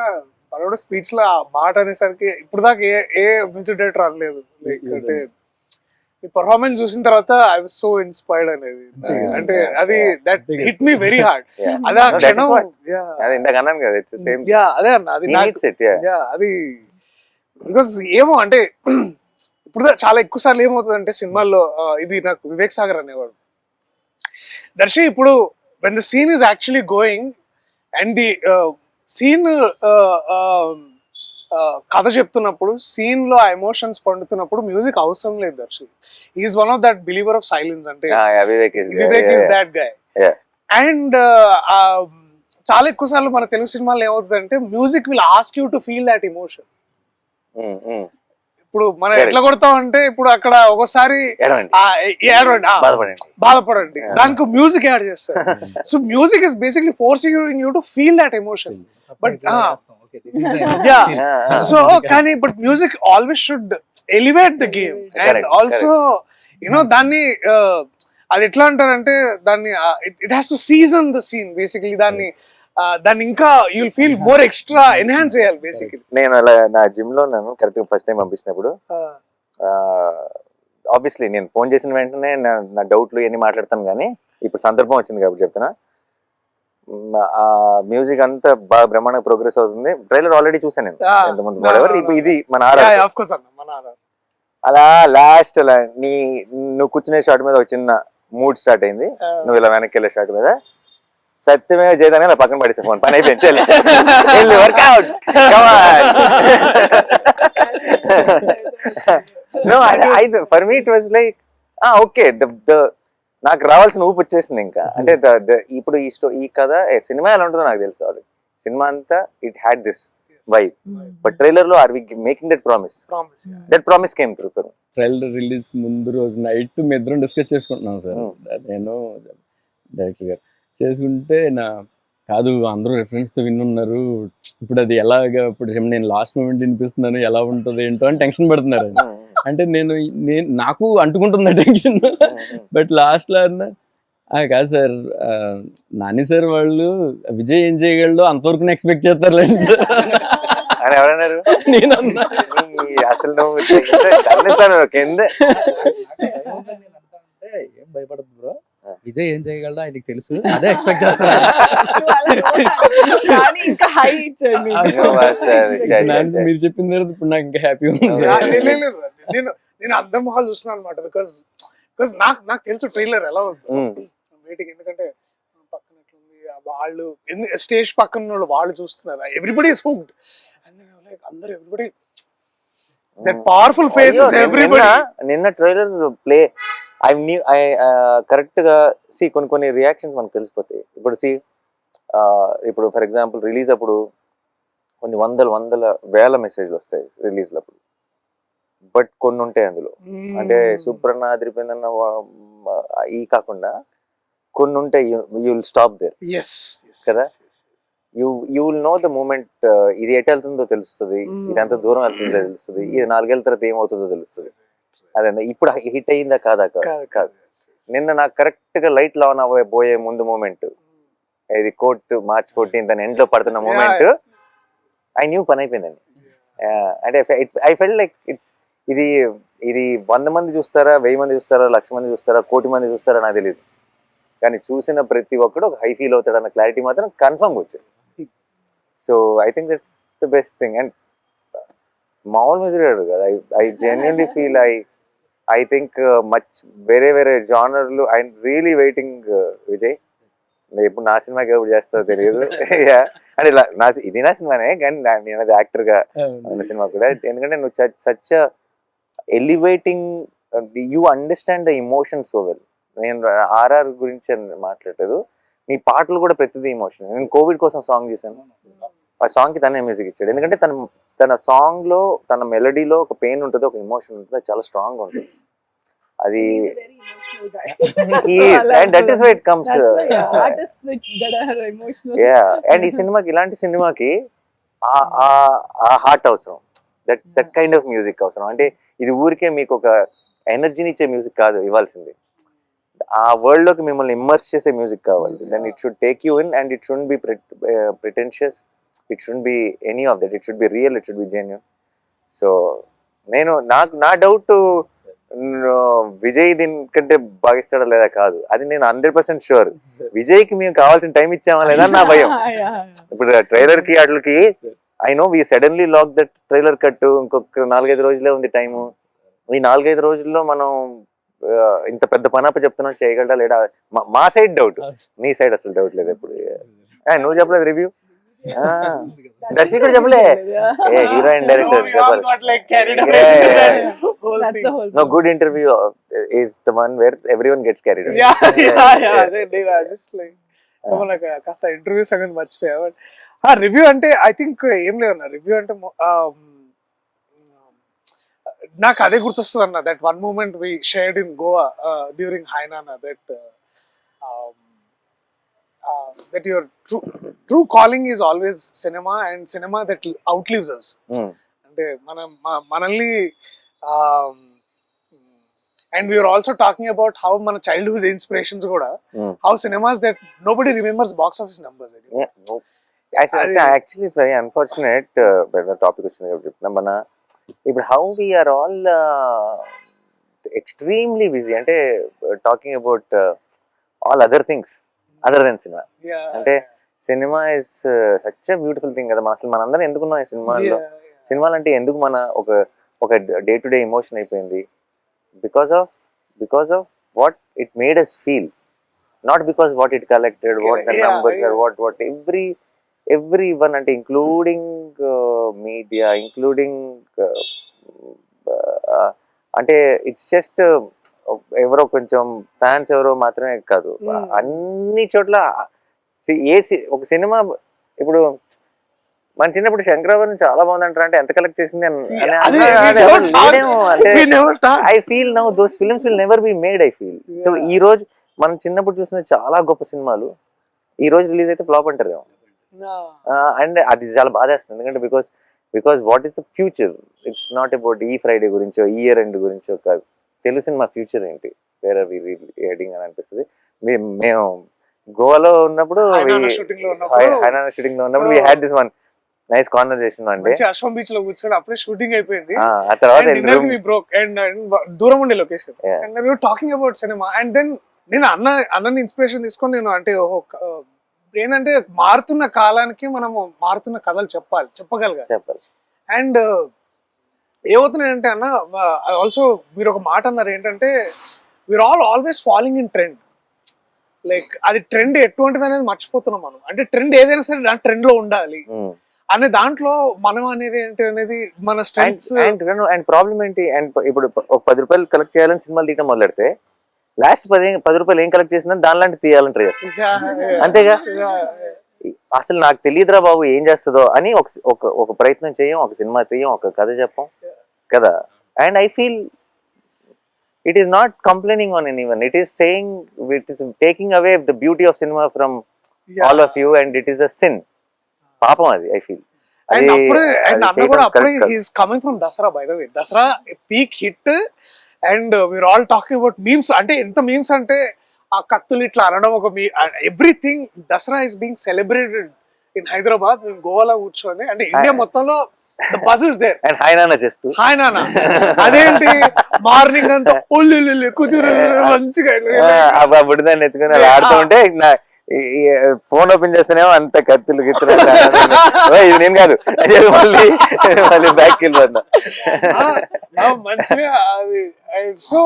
మనోడు స్పీచ్ లో ఆ మాట అనేసరికి ఇప్పుడు దాకా ఏ మ్యూజిక్ డైరెక్టర్ అనలేదు. లైక్ అంటే ఈ పర్ఫార్మెన్స్ చూసిన తర్వాత ఐ వాస్ సో ఇన్స్పైర్డ్ అనేది. అంటే అది that hit me very hard. అదే క్షణం అది ఇందాక అన్నాను కదా, ఇట్స్ సేమ్. అదే అన్న అది సెట్. అది బికాస్ ఏమో అంటే ఇప్పుడు చాలా ఎక్కువ సార్లు ఏమవుతుంది అంటే సినిమాల్లో ఇది నాకు వివేక్ సాగర్ అనేవాడు, దర్శి ఇప్పుడు when the scene is actually going and the scene కథ చెప్తున్నప్పుడు సీన్ లో ఎమోషన్స్ పండుతున్నప్పుడు మ్యూజిక్ అవసరం లేదు Darshi. Is one of that believer of silence. అంటే Vivek is that guy. And చాలా ఎక్కువ సార్లు మన తెలుగు సినిమాలో ఏమవుతుంది అంటే music will ask you to feel that emotion. ఇప్పుడు మనం ఎట్లా కొడతాం అంటే ఇప్పుడు అక్కడ ఒకసారి బాధపడండి, దానికి మ్యూజిక్ యాడ్ చేస్తారు. So music is basically forcing you to feel that emotion. But so కానీ but music always should elevate the game and also you know దాన్ని అది ఎట్లా అంటారంటే దాన్ని it has to season the scene basically. దాన్ని ఇంకా you'll feel more extra enhance చేయాలి బేసిక్లీ. నేను అలా నా జిమ్ లో నన్ను కరెక్ట్ ఫస్ట్ టైం పంపించినప్పుడు ఆబ్వియస్లీ నేను ఫోన్ చేసిన వెంటనే నా డౌట్లు ఎన్ని మాట్లాడతాను, కానీ ఇప్పుడు సందర్భం వచ్చింది కాబట్టి చెప్తున్నా. ఆ మ్యూజిక్ అంతా బాగా బ్రహ్మాండంగా ప్రోగ్రెస్ అవుతుంది. ట్రైలర్ ఆల్రెడీ చూసాను నేను ఎంతమంది వాడెవర్. ఇప్పుడు ఇది మన అలా లాస్ట్ అలా నువ్వు కూర్చునే షాట్ మీద ఒక చిన్న మూడ్ స్టార్ట్ అయింది, నువ్వు ఇలా వెనక్కి వెళ్ళే షాట్ మీద సత్యమేవ జయదానే నా పక్కన పడేసే ఫోన్ పని అయిపోయింది. Workout for me it was like okay, నాకు రావాల్సిన ఊపు వచ్చేసింది ఇంకా. అంటే ఇప్పుడు ఈ కథ సినిమా ఎలా ఉంటుందో నాకు తెలుసు. అది సినిమా అంతా it had this vibe, but trailer లో are we making that promise? That promise came through. Trailer release ముందు రోజు నైట్ మీ ఇద్దరం డిస్కస్ చేసుకుంటున్నాం సార్, నేను డైరెక్టర్ గారు చేసుకుంటే కాదు అందరూ రెఫరెన్స్ తో విన్నున్నారు, ఇప్పుడు అది ఎలాగా ఇప్పుడు నేను లాస్ట్ మూమెంట్ వినిపిస్తున్నాను ఎలా ఉంటుంది ఏంటో అని టెన్షన్ పడుతున్నారు. అంటే నేను నాకు అంటుకుంటుంది టెన్షన్. బట్ లాస్ట్ లో అన్న కాదు సార్, నాని సార్ వాళ్ళు విజయ్ ఏం చేయగలడు అంతవరకు ఎక్స్పెక్ట్ చేస్తారు లేదు సార్ అని ఎవరన్నారు? నేను అన్నా అసలు నువ్వు కింద ఏం భయపడదు బ్రో, విజయ్ ఏం చేయగలడా ఆయనకి తెలుసు, అదే ఎక్స్పెక్ట్ చేస్తాను. మీరు చెప్పిన తర్వాత ఇప్పుడు నాకు ఇంకా హ్యాపీ ఉంది. నేను అందరి మొహాలు చూస్తున్నాను అనమాట. బికాస్ నాకు తెలుసు ట్రైలర్ ఎలా ఉంది వెయిటింగ్. ఎందుకంటే పక్కన ఎట్లుంది వాళ్ళు స్టేజ్ పక్కన వాళ్ళు చూస్తున్నారు. Everybody is hooked and like అందరూ everybody that powerful faces everybody. నిన్న ట్రైలర్ ప్లే కరెక్ట్ గా కొన్ని రియాక్షన్స్ మనకు తెలిసిపోతాయి. ఇప్పుడు ఫర్ ఎగ్జాంపుల్ రిలీజ్ అప్పుడు కొన్ని వందల వేల మెసేజ్లు వస్తాయి రిలీజ్ అప్పుడు, బట్ కొన్ని ఉంటాయి అందులో. అంటే సుప్రన్న అదిరిపోయిందన్న ఈ కాకుండా కొన్ని ఉంటాయి, యూ విల్ స్టాప్ దేర్ కదా. You will know the moment, ఇది ఎటు వెళ్తుందో తెలుస్తుంది, ఇది ఎంత దూరం వెళ్తుందో తెలుస్తుంది, ఇది 4 ఏళ్ళ తర్వాత ఏమవుతుందో తెలుస్తుంది. అదే ఇప్పుడు హిట్ అయిందా కాదా కాదు. నిన్న నాకు కరెక్ట్ గా లైట్ లాన్ పోయే ముందు మూమెంట్, ఇది కోర్టు March 14th అని ఎండ్ లో పడుతున్న మూమెంట్, ఐ న్యూ పని అయిపోయిందండి. అంటే ఐ ఫెల్ట్ లైక్ ఇది ఇది 100 మంది చూస్తారా, 1000 మంది చూస్తారా, 1,00,000 మంది చూస్తారా, 1,00,00,000 మంది చూస్తారా నాకు తెలియదు. కానీ చూసిన ప్రతి ఒక్కడు ఒక హై ఫీల్ అవుతాడు అన్న క్లారిటీ మాత్రం కన్ఫర్మ్గా వచ్చింది. So I think that's the best thing. And మామూలు మ్యూజిక్ కదా, I genuinely feel I think much వేరే జానర్లు. ఐ రియలీ వెయిటింగ్ విజయ్, ఎప్పుడు నా సినిమాకి ఎప్పుడు చేస్తారో తెలియదు. అంటే ఇది నా సినిమానే, కానీ నేను అది యాక్టర్గా ఉన్న సినిమా కూడా. ఎందుకంటే నువ్వు such elevating, you understand the emotion so well. నేను ఆర్ఆర్ గురించి మాట్లాడలేదు, నీ పాటలు కూడా ప్రతిదీ ఇమోషన్. నేను కోవిడ్ కోసం సాంగ్ చేశాను, ఆ సాంగ్కి తనే మ్యూజిక్ ఇచ్చాడు. ఎందుకంటే తన సాంగ్లో, తన మెలడీలో ఒక పెయిన్ ఉంటుంది, ఒక ఇమోషన్ ఉంటుంది, అది చాలా స్ట్రాంగ్గా ఉంటుంది. అది and that is why it comes. And ఈ సినిమాకి, ఇలాంటి సినిమాకి ఆ హార్ట్ అవసరం, దట్ కైండ్ ఆఫ్ మ్యూజిక్ అవసరం. అంటే ఇది ఊరికే మీకు ఒక ఎనర్జీని ఇచ్చే మ్యూజిక్ కాదు ఇవ్వాల్సింది, ఆ వరల్డ్ లోకి మిమ్మల్ని ఇమ్మర్స్ చేసే మ్యూజిక్ కావాలి. Then it should take you in, and it should be pretentious, it should be any of that, it should be real, it should be genuine. So నేను నా డౌట్ విజయ్ దీనికంటే భావిస్తాడా లేదా కాదు, అది నేను 100% షూర్. విజయ్కి మేము కావాల్సిన టైం ఇచ్చామా లేదా నా భయం. ఇప్పుడు ట్రైలర్ కి వాటికి I know we suddenly lock that trailer cut, ఇంకొక 4-5 రోజులే ఉంది టైము. ఈ 4-5 రోజుల్లో మనం ఇంత పెద్ద పనప్ప చెప్తున్నాం, చేయగలడా లేడా మా సైడ్ డౌట్, నీ సైడ్ అసలు డౌట్ లేదు ఎప్పుడు. నువ్వు చెప్పలేదు రివ్యూ, దర్శకుడు చెప్పలే, heroine director no good interview is the one where everyone gets carried away. just like కాస్త ఇంటర్వ్యూ సంగతి మర్చిపోయా. రివ్యూ అంటే ఐ థింక్ ఏం లేదన్న, రివ్యూ అంటే నాకు అదే గుర్తొస్తుంది అన్న, that one moment we shared in Goa during Hi Nanna, that your true calling is always cinema, and cinema that outlives us. అంటే మనల్ని and we are also talking about how మన childhood inspirations కూడా, how cinemas that nobody remembers box office numbers. Actually it's very unfortunate. Topic వచ్చింది కాబట్టి చెప్తున్నా. మన ఇప్పుడు how we're all extremely busy, అంటే talking about all other things other than cinema. అంటే cinema is such a beautiful thing కదా. అసలు మనందరం ఎందుకున్నాం ఈ సినిమాల్లో? సినిమాలు అంటే ఎందుకు మన ఒక డే టు డే ఎమోషన్ అయిపోయింది, because of what it made us feel, not because what it collected, what the numbers are, what every one, అంటే ఇంక్లూడింగ్ మీడియా, ఇంక్లూడింగ్ అంటే ఇట్స్ జస్ట్ ఎవరో కొంచెం ఫ్యాన్స్ ఎవరో మాత్రమే కాదు, అన్ని చోట్ల ఒక సినిమా. ఇప్పుడు మన చిన్నప్పుడు శంకరాభరణం చాలా బాగుంది అంటారు, అంటే ఎంత కలెక్ట్ చేసింది I feel now those films will never be made. I feel ఈ రోజు మనం చిన్నప్పుడు చూసిన చాలా గొప్ప సినిమాలు ఈ రోజు రిలీజ్ అయితే ఫ్లాప్ అంటారు కదా. అండ్ అది చాలా బాధేస్తుంది, ఎందుకంటే because what is the future, it's not about ఈ ఫ్రైడే గురించో, ఈ ఇయర్ ఎండ్ గురించో కాదు, తెలుగు సినిమా ఫ్యూచర్ ఏంటి, వేరే హెడింగ్ అని అనిపిస్తుంది. మేము గోవాలో ఉన్నప్పుడు, షూటింగ్ లో ఉన్నప్పుడు we had this one nice conversation one day. అశ్వం బీచ్ లో కూర్చొని అప్పుడే షూటింగ్ అయిపోయింది, ఆ తర్వాత దూరం ఉండే location, and we were talking about cinema, and then నేను అన్నని ఇన్స్పిరేషన్ తీసుకొని నేను అంటే ఏంటంటే మారుతున్న కాలానికి మనము మారుతున్న కథలు చెప్పగలగాలి. అండ్ ఏమవుతున్నాయంటే అన్న, ఆల్సో మీరు ఒక మాట అన్నారు ఏంటంటే we are always following in trend. Like అది ట్రెండ్ ఎటువంటిది అనేది మర్చిపోతున్నాం మనం. అంటే ట్రెండ్ ఏదైనా సరే దాని ట్రెండ్ లో ఉండాలి అనే దాంట్లో మనం అనేది ఏంటి అనేది మన స్ట్రెంగ్స్. అండ్ ప్రాబ్లం ఏంటి, అండ్ ఇప్పుడు ఒక 10 రూపాయలు కలెక్ట్ చేయాలని సినిమాలు తీయడం మొదలెడితే లాస్ట్ 10 రూపాయలు ఏం కలెక్ట్ చేసిందని దానిలాంటి తీయాలని ట్రై చేస్తాం, అంతేగా. అసలు నాకు తెలియదురా బాబు ఏం చేస్తుందో అని ఒక ప్రయత్నం చేయం, ఒక సినిమా తీయం, ఒక కథ చెప్పం కదా. And I feel it is not complaining on anyone, it is saying, it is taking away the beauty of cinema from all of you, and it is a sin. Papam adi I feel. And Anna kuda appude he is coming from Dasara, by the way. Dasara a peak hit, and we are all talking about memes. Ante enta memes ante aa kattulu itla anadam oka everything Dasara is being celebrated in Hyderabad, in Goa la కూర్చొని, అంటే ఇండియా మొత్తంలో the buzz is there. And hi నాన్న చేస్తూ హాయ్ నాన్న అదేంటి మార్నింగ్ అంతా ఒళ్ళు కూతురు మంచిగా ఆ బుడ్డిదాన్ని ఎత్తుకుని అలా ఆడుతూ ఉంటే ఫోన్ ఓపెన్ చేస్తేనేమో అంత కత్తులు గిత్తులు ఇది నేను కాదు మళ్ళీ మళ్ళీ బ్యాక్ వెళ్ళిపోతున్నా. మంచిగా అది. సో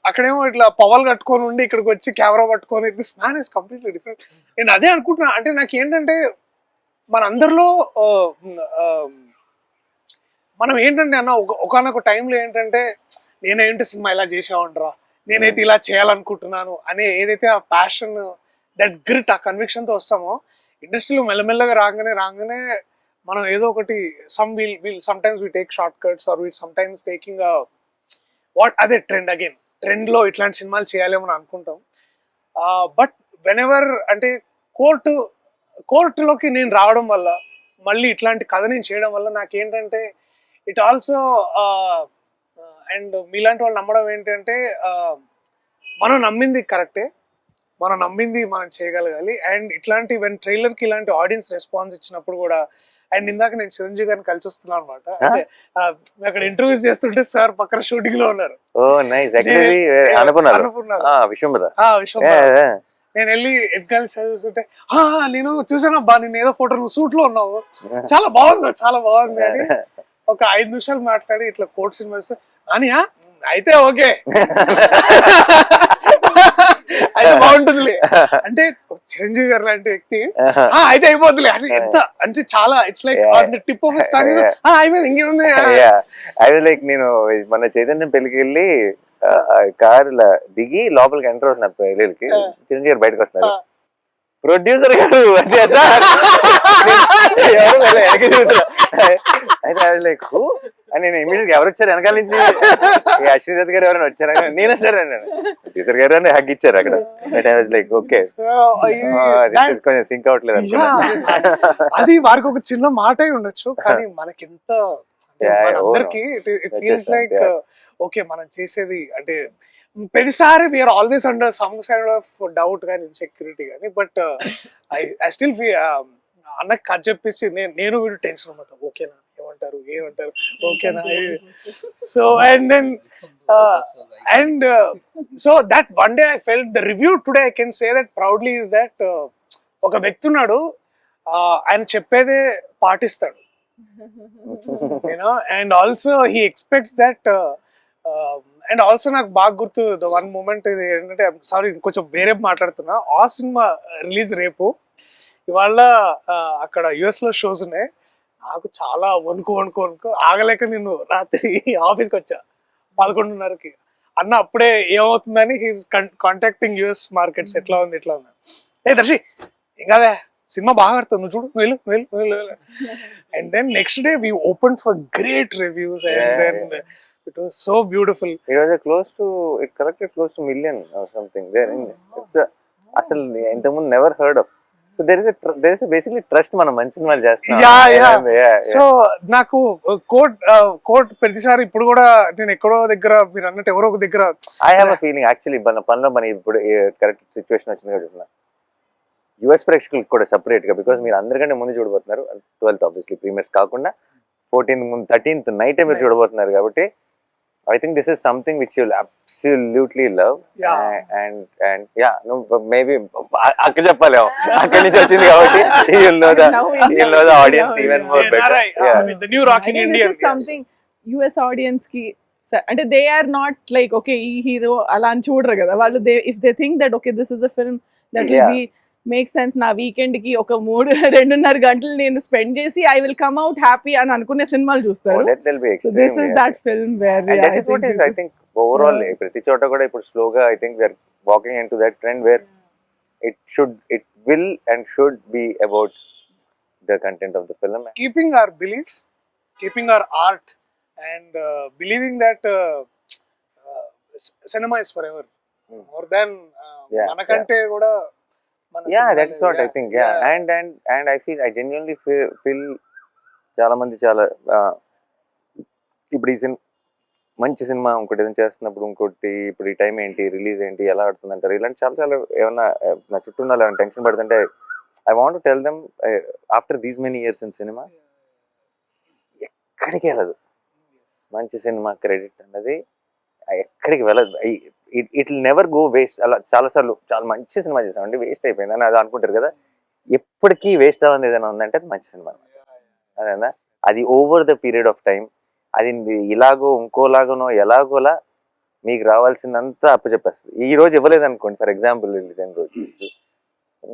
అక్కడేమో ఇట్లా పవల్ కట్టుకొని ఉండి ఇక్కడికి వచ్చి కెమెరా పట్టుకొని this man is completely different. నేను అదే అనుకుంటున్నా. అంటే నాకు ఏంటంటే మనందరిలో మనం ఏంటంటే అన్న ఒకనొక టైంలో ఏంటంటే నేనేంటి సినిమా ఇలా చేసావంటరా, నేనైతే ఇలా చేయాలనుకుంటున్నాను అనే ఏదైతే ఆ ప్యాషన్, దట్ గ్రిట్, ఆ కన్విక్షన్తో వస్తామో ఇండస్ట్రీలో మెల్లమెల్లగా రాగానే మనం ఏదో ఒకటి sometimes we take short cuts are we sometimes taking అదే ట్రెండ్లో ఇట్లాంటి సినిమాలు చేయాలేమో అని అనుకుంటాం. బట్ వెన్ ఎవర్ అంటే కోర్టులోకి నేను రావడం వల్ల, మళ్ళీ ఇట్లాంటి కథ నేను చేయడం వల్ల నాకేంటంటే ఇట్ ఆల్సో అండ్ మీలాంటి వాళ్ళు నమ్మడం ఏంటంటే మనం నమ్మింది కరెక్టే, మనం నమ్మింది మనం చేయగలగాలి. అండ్ ఇట్లాంటి ట్రైలర్కి ఇలాంటి ఆడియన్స్ రెస్పాన్స్ ఇచ్చినప్పుడు కూడా, అండ్ ఇందాక నేను చిరంజీవి గారిని కలిసి వస్తున్నాను అనమాట. అంటే అక్కడ ఇంటర్వ్యూస్ చేస్తుంటే సార్ పక్కన షూటింగ్ లో ఉన్నారు. నేను వెళ్ళి ఎడ్గాలి చదువుతుంటే నేను చూసానబ్బా నేను ఏదో ఫోటో నువ్వు సూట్ లో ఉన్నావు, చాలా బాగుంది అని ఒక 5 నిమిషాలు మాట్లాడి ఇట్లా కోర్ట్ సినిమా అనియా అయితే ఓకే అయితే బాగుంటుందిలే అంటే చిరంజీవి గారు లాంటి వ్యక్తి అయితే అయిపోద్దులే అని ఎంత అంటే చాలా ఇట్స్ లైక్ టిప్ ఆఫ్ అయిపోయింది ఇంకేముంది. లైక్ నేను మన చైతన్యం పెళ్లికి వెళ్ళి కారు దిగి లోపలికి ఎంటర్ అవుతున్నారు పెళ్ళికి, చిరంజీవి గారు బయటకు వస్తున్నారు, ప్రొడ్యూసర్ గారు అంటే అయితే లైక్ అని నేను ఇమీడియట్ ఎవరు వచ్చారు వెనకాల నుంచి, అశ్విని దత్ గారు ఎవరైనా వచ్చారా, నేనే సార్ అన్నాను. ప్రొడ్యూసర్ గారు అని హగ్ ఇచ్చారు అక్కడ. లైక్ ఓకే కొంచెం సింక్ అవట్లేదు అనుకున్నా. అది వారికి ఒక చిన్న మాట ఉండొచ్చు, కానీ మనకి ఎంత అందరికి ఇట్ ఫీల్స్ లైక్ ఓకే మనం చేసేది అంటే ప్రతిసారి we are always under some side of doubt కానీ ఇన్సెక్యూరిటీ కానీ. బట్ ఐ స్టిల్ అన్నకి కథ చెప్పేసి నేను వీడు టెన్షన్ అనమాట, ఓకేనా ఏమంటారు ఓకేనా. So and then and so that one day I felt the review today I can say that proudly is that ఒక వ్యక్తి ఉన్నాడు, ఆయన చెప్పేదే పాటిస్తాడు, you know, and also he expects that. And also నాకు బాగా గుర్తు ద వన్ మూమెంట్ ఇది ఏంటంటే, సారీ కొంచెం వేరే మాట్లాడుతున్నా, ఆ సినిమా రిలీజ్ రేపు, ఇవాళ అక్కడ యుఎస్ లో షోస్ ఉన్నాయి, నాకు చాలా వణుకు ఆగలేక నేను రాత్రి ఆఫీస్కి వచ్చా 11:30కి. అన్న అప్పుడే ఏమవుతుందని హీస్ కాంటాక్టింగ్ యుఎస్ మార్కెట్స్, ఎట్లా ఉంది ఏ దర్శి ఇంకా సినిమా బాగా ఆడుతుంది నువ్వు చూడు, నువ్వు వెళ్ళు. And then next day we open for great reviews and then it was so beautiful. It was collected close to million or something there. It's అసలు ఇంతకుముందు never heard of. So there is basically trust మనం మంచి సినిమాలు చేస్తున్నాం. సో నాకు కోర్ట్ ప్రతిసారి ఇప్పుడు కూడా నేను ఎక్కడో దగ్గర మీరు అన్నట్టు ఎవరో ఒక దగ్గర I have a feeling actually మన పనిలో మన ఇప్పుడు కరెక్ట్ సిచ్యువేషన్ వచ్చింది కాబట్టి యుఎస్ ప్రేక్షకులకు కూడా సెపరేట్ గా, బికాస్ మీరు అందరికంటే ముందు చూడబోతున్నారు 12th ఆబ్వియస్లీ ప్రీమియర్స్ కాకుండా 14th ముందు 13th నైట్ మీరు చూడబోతున్నారు కాబట్టి I think this is something which you'll absolutely love. And yeah, no, maybe akka cheppalem akkadi nunchi vachindi kabatti you'll know the audience even more better. The new rock in India. This is something US audience ki అంటే they are not like okay ee hero ala అని చూడరు కదా వాళ్ళు. If they think that okay this is a film that will be make sense నా వీకెండ్ కి ఒక 2.5 గంటలు నేను స్పెండ్ చేసి I will come out happy అని అనుకునే సినిమాలు చూస్తారు. So this is that film where that is what is I think overall ప్రతి చోట కూడా ఇప్పుడు స్లోగా I think we are walking into that trend where it will and should be about the content of the film, keeping our belief, keeping our art and believing that cinema is forever more than manakante kuda. That is what I think. And I genuinely feel చాలా మంది చాలా ఇప్పుడు ఈ మంచి సినిమా ఇంకోటి ఏదైనా చేస్తున్నప్పుడు ఇంకోటి ఇప్పుడు ఈ టైం ఏంటి రిలీజ్ ఏంటి ఎలా ఆడుతుంది అంటారు, ఇలాంటి చాలా ఏమన్నా నా చుట్టూ ఉన్న ఏమైనా టెన్షన్ పడుతుంటే I want to tell them after these many years in cinema ఎక్కడికి వెళ్ళదు. మంచి సినిమా క్రెడిట్ అన్నది ఎక్కడికి వెళ్ళదు. It will never go waste. అలా చాలాసార్లు చాలా మంచి సినిమా చేసామండి, వేస్ట్ అయిపోయింది అని అది అనుకుంటారు కదా. ఎప్పటికీ వేస్ట్ అవ్వదు ఏదైనా ఉందంటే అది మంచి సినిమా అదేనా. అది over the period of time అది ఇలాగో ఇంకోలాగనో ఎలాగోలా మీకు రావాల్సిందంతా అప్పచెప్పేస్తుంది. ఈ రోజు ఇవ్వలేదు అనుకోండి, ఫర్ ఎగ్జాంపుల్ రిలీజన్ రోజు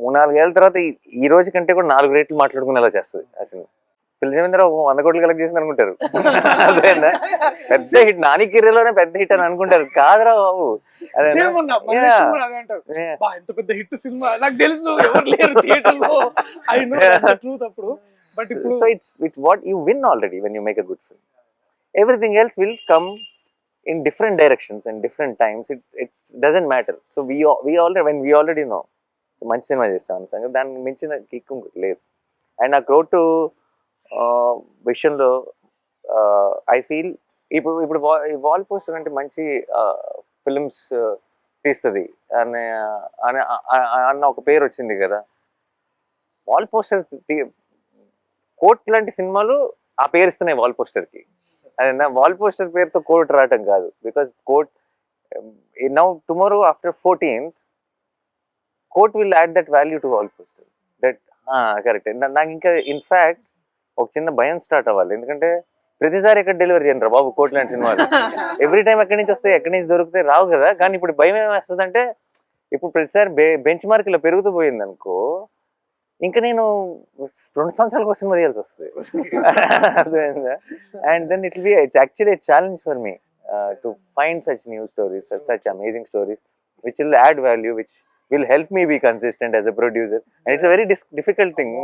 3-4 ఏళ్ళ తర్వాత ఈ రోజు కంటే కూడా 4 రేట్లు మాట్లాడుకునేలా చేస్తుంది ఆ సినిమా. పిలిచేంద్ర 100 కోట్లు కలెక్ట్ చేసింది అనుకుంటారు, అదేనా పెద్ద హిట్. నాని కెరీర్లోనే పెద్ద హిట్ అని అనుకుంటారు, కాదురా బాబు. Same అన్న, మల్లేష్ కూడా అదే అంటారు. బా ఎంత పెద్ద హిట్ సినిమా, నాకు తెలుసు ఎవరు లేరు థియేటర్ లో, ఐ నో ద ట్రూత్ అప్పుడు. బట్ ఇప్పుడు so it's what you win already when you make a good film. Everything else will come in different directions and different times. It doesn't matter. So we already know so మంచి సినిమా చేస్తాను సంగతి, దానికి మించిన కిక్ లేదు. అండ్ ఆ క్రౌడ్ విషయంలో ఐ ఫీల్ ఇప్పుడు వాల్ పోస్టర్ అంటే మంచి ఫిల్మ్స్ తీస్తుంది అన్న ఒక పేరు వచ్చింది కదా. వాల్ పోస్టర్ కోట్ లాంటి సినిమాలు ఆ పేరు ఇస్తున్నాయి వాల్ పోస్టర్కి. అదే వాల్ పోస్టర్ పేరుతో కోట్ రావటం కాదు. Because court now tomorrow after 14th court will add that value to wall poster. That correct. నాకు ఇంకా ఇన్ఫ్యాక్ట్ ఒక చిన్న భయం స్టార్ట్ అవ్వాలి, ఎందుకంటే ప్రతిసారి ఎక్కడ డెలివరీ చేయండి రా బాబు కోట్ లాంటి సినిమాలు. ఎవ్రీ టైం ఎక్కడి నుంచి వస్తాయి, ఎక్కడి నుంచి దొరికితే రావు కదా. కానీ ఇప్పుడు భయం ఏమేస్తుంది అంటే, ఇప్పుడు ప్రతిసారి బెంచ్ మార్క్ ఇలా పెరుగుతూ పోయింది అనుకో, ఇంకా నేను 2 సంవత్సరాలకు సినిమా తీయాల్సి వస్తుంది. అర్థమైందా? And then it's actually a challenge for me to find such new stories, such amazing stories which will add value, which will help me be consistent as a producer. And it's a very difficult thing.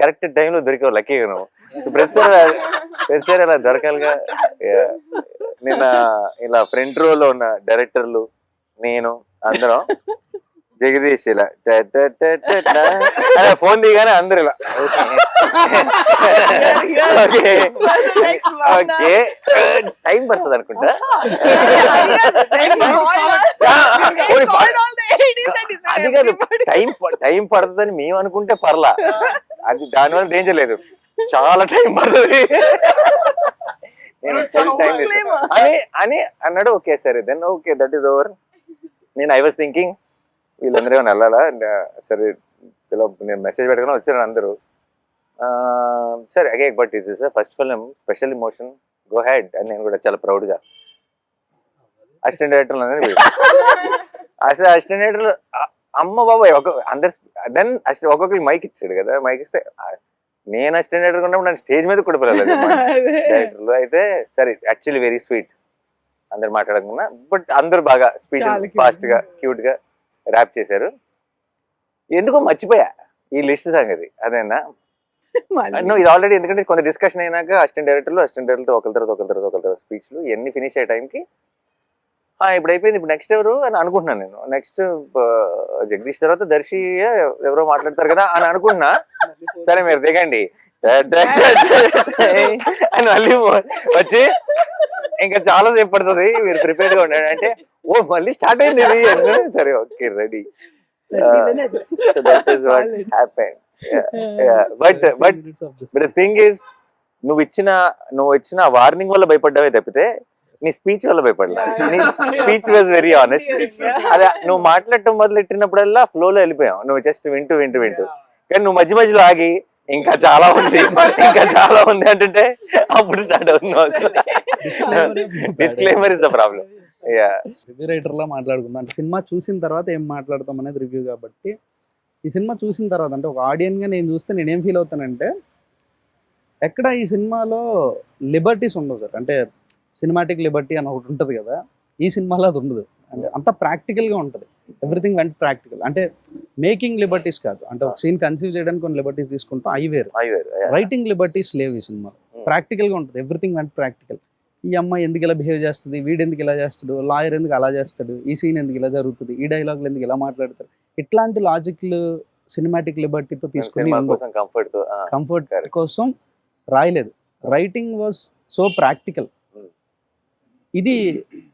Correct టైంలో దొరికావు, లక్కీగా నువ్వు. సో ప్రతిసారి అలా దొరకాలిగా. నిన్న ఇలా ఫ్రంట్ రోలో ఉన్న డైరెక్టర్లు, నేను అందరం జగదీష్ ఇలా ఫోన్ దిగానే అందరు ఇలా ఓకే ఓకే టైం పడుతుంది అనుకుంటా. అది కాదు, టైం పడుతుందని మేము అనుకుంటే పర్లా, అది దానివల్ల డేంజర్ లేదు, చాలా టైం పడుతుంది. నేను టైం అని అన్నాడు. ఓకే సరే then okay that is over. నేను ఐ వాజ్ థింకింగ్ వీళ్ళందరూ ఏమైనా వెళ్ళాలా, సరే నేను మెసేజ్ పెట్టుకుని వచ్చాను అందరూ. సరే అగే but it is first film, special emotion, go head అని నేను కూడా చాలా ప్రౌడ్గా అసిస్టెంట్ డైరెక్టర్లు అందరూ అసలు అసిస్టెంట్ డైరెక్టర్లు అమ్మ బాబాయ్ అందరు. దెన్ ఒక్కొక్కరికి మైక్ ఇచ్చాడు కదా, మైక్ ఇస్తే నేను అసిస్టెంట్ డైరెక్టర్ ఉన్నప్పుడు నన్ను స్టేజ్ మీద కూడా పిలవలేదు డైరెక్టర్లు. అయితే సరే యాక్చువల్లీ వెరీ స్వీట్, అందరు మాట్లాడకుండా, బట్ అందరు బాగా స్పీచ్ ఫాస్ట్గా క్యూట్గా ర్యాప్ చేశారు. ఎందుకో మర్చిపోయా ఈ లిస్ట్ సంగతి, అదేనా నువ్వు ఇది ఆల్రెడీ. ఎందుకంటే కొంత డిస్కషన్ అయినాక అసిస్టెంట్ డైరెక్టర్లతో ఒకరి తర్వాత స్పీచ్లు ఇవన్నీ ఫినిష్ అయ్యే టైంకి ఇప్పుడు అయిపోయింది, ఇప్పుడు నెక్స్ట్ ఎవరు అని అనుకుంటున్నాను నేను. నెక్స్ట్ జగదీష్ తర్వాత దర్శి ఎవరో మాట్లాడతారు కదా అని అనుకుంటున్నా. సరే మీరు దిగండి అని మళ్ళీ వచ్చి ఇంకా చాలా సేపు పడుతుంది, మీరు ప్రిపేర్డ్గా ఉండండి అంటే, ఓ మళ్ళీ స్టార్ట్ అయింది ఇది. సరే okay ready. So that is what happened. But the thing is, నువ్వు ఇచ్చిన వార్నింగ్ వల్ల భయపడ్డావే తప్పితే నీ స్పీచ్ వల్ల భయపడలా. నీ స్పీచ్ వాజ్ వెరీ ఆనెస్ట్. అదే నువ్వు మాట్లాడటం మొదలెట్టినప్పుడల్లా ఫ్లోలో వెళ్ళిపోయావు, నువ్వు జస్ట్ వింటూ కానీ నువ్వు మధ్యలో ఆగి ఇంకా చాలా ఉంది అంటుంటే అప్పుడు స్టార్ట్ అవుతుంది. Disclaimer is the problem. Review writer లా మాట్లాడుకుందాం అంటే సినిమా చూసిన తర్వాత ఏం మాట్లాడతాం అనేది రివ్యూ. కాబట్టి ఈ సినిమా చూసిన తర్వాత అంటే ఒక ఆడియన్స్ గా నేను చూస్తే నేనేం ఫీల్ అవుతానంటే, ఎక్కడ ఈ సినిమాలో లిబర్టీస్ ఉండవు సార్. అంటే సినిమాటిక్ లిబర్టీ అని ఒకటి ఉంటుంది కదా, ఈ సినిమాలో అది ఉండదు. అంటే అంత ప్రాక్టికల్గా ఉంటుంది, ఎవ్రీథింగ్ వెంట్ ప్రాక్టికల్. అంటే మేకింగ్ లిబర్టీస్ కాదు, అంటే ఒక సీన్ కన్సీవ్ చేయడానికి కొన్ని లిబర్టీస్ తీసుకుంటాం, అవి వేరు. రైటింగ్ లిబర్టీస్ లేవు ఈ సినిమాలో, ప్రాక్టికల్గా ఉంటుంది, ఎవ్రీథింగ్ వెంట్ ప్రాక్టికల్. ఈ అమ్మాయి ఎందుకు ఇలా బిహేవ్ చేస్తుంది, వీడు ఎందుకు ఇలా చేస్తాడు, లాయర్ ఎందుకు అలా చేస్తాడు, ఈ సీన్ ఎందుకు ఇలా జరుగుతుంది, ఈ డైలాగులు ఎందుకు ఇలా మాట్లాడతారు, ఇట్లాంటి లాజిక్లు సినిమాటిక్ లిబర్టీతో తీసుకుని కంఫర్ట్ కోసం రాయలేదు. Writing was so practical. ఇది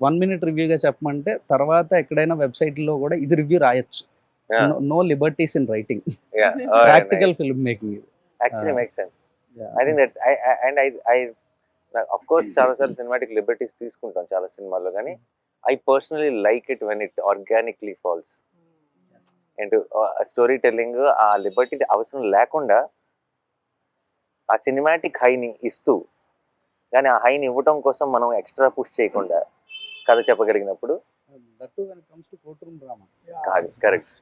1 minute రివ్యూగా చెప్పమంటే తర్వాత ఎక్కడైనా వెబ్సైట్లో కూడా ఇది రివ్యూ రాయొచ్చు. No liberties in writing, practical film making. ఇది actually make sense. I think that I of course చాలా సార్లు సినిమాటిక్ లిబర్టీస్ తీసుకుంటాం చాలా సినిమాల్లో, కానీ I personally like it when it organically falls. And storytelling ఆ లిబర్టీ అవసరం లేకుండా ఆ సినిమాటిక్ హైని ఇస్తూ, కానీ ఆ హైని ఇవ్వటం కోసం మనం ఎక్స్ట్రా పుష్ చేయకుండా కథ చెప్పగలిగినప్పుడు కోర్ట్ రూమ్ డ్రామా, కాదు. కరెక్ట్.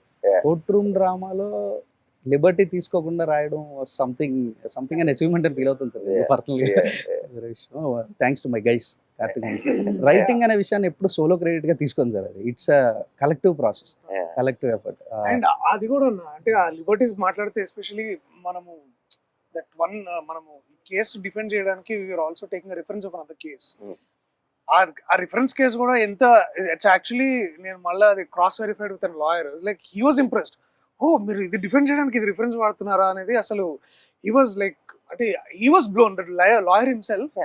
కోర్ట్ రూమ్ డ్రామాలో లిబర్టీ తీసుకోకుండా రాయడం సంథింగ్ అండ్ అచీవ్మెంట్ అని ఫీల్ అవుతుంది సార్ పర్సనల్గా. Thanks to my guys Karthik. Writing అనే విషయాన్ని ఎప్పుడు సోలో క్రెడిట్ గా తీసుకొని సార్, అది it's collective process, collective effort. And అది కూడా అంటే ఆ లిబర్టీస్ మాట్లాడితే ఎస్పెషలీ మనము దట్ వన్ మనము కేసు డిఫెండ్ చేయడానికి we are also taking reference of another case. ఆ రిఫరెన్స్ కేసు కూడా ఎంత ఇట్స్ యాక్చువల్లీ నేను మళ్ళీ అది cross verified with lawyer, like he was impressed. ఓ మీరు ఇది డిఫెండ్ చేయడానికి ఇది రిఫరెన్స్ వాడుతున్నారా అనేది అసలు హీ వాజ్ లైక్ అంటే he was blown that lawyer himself.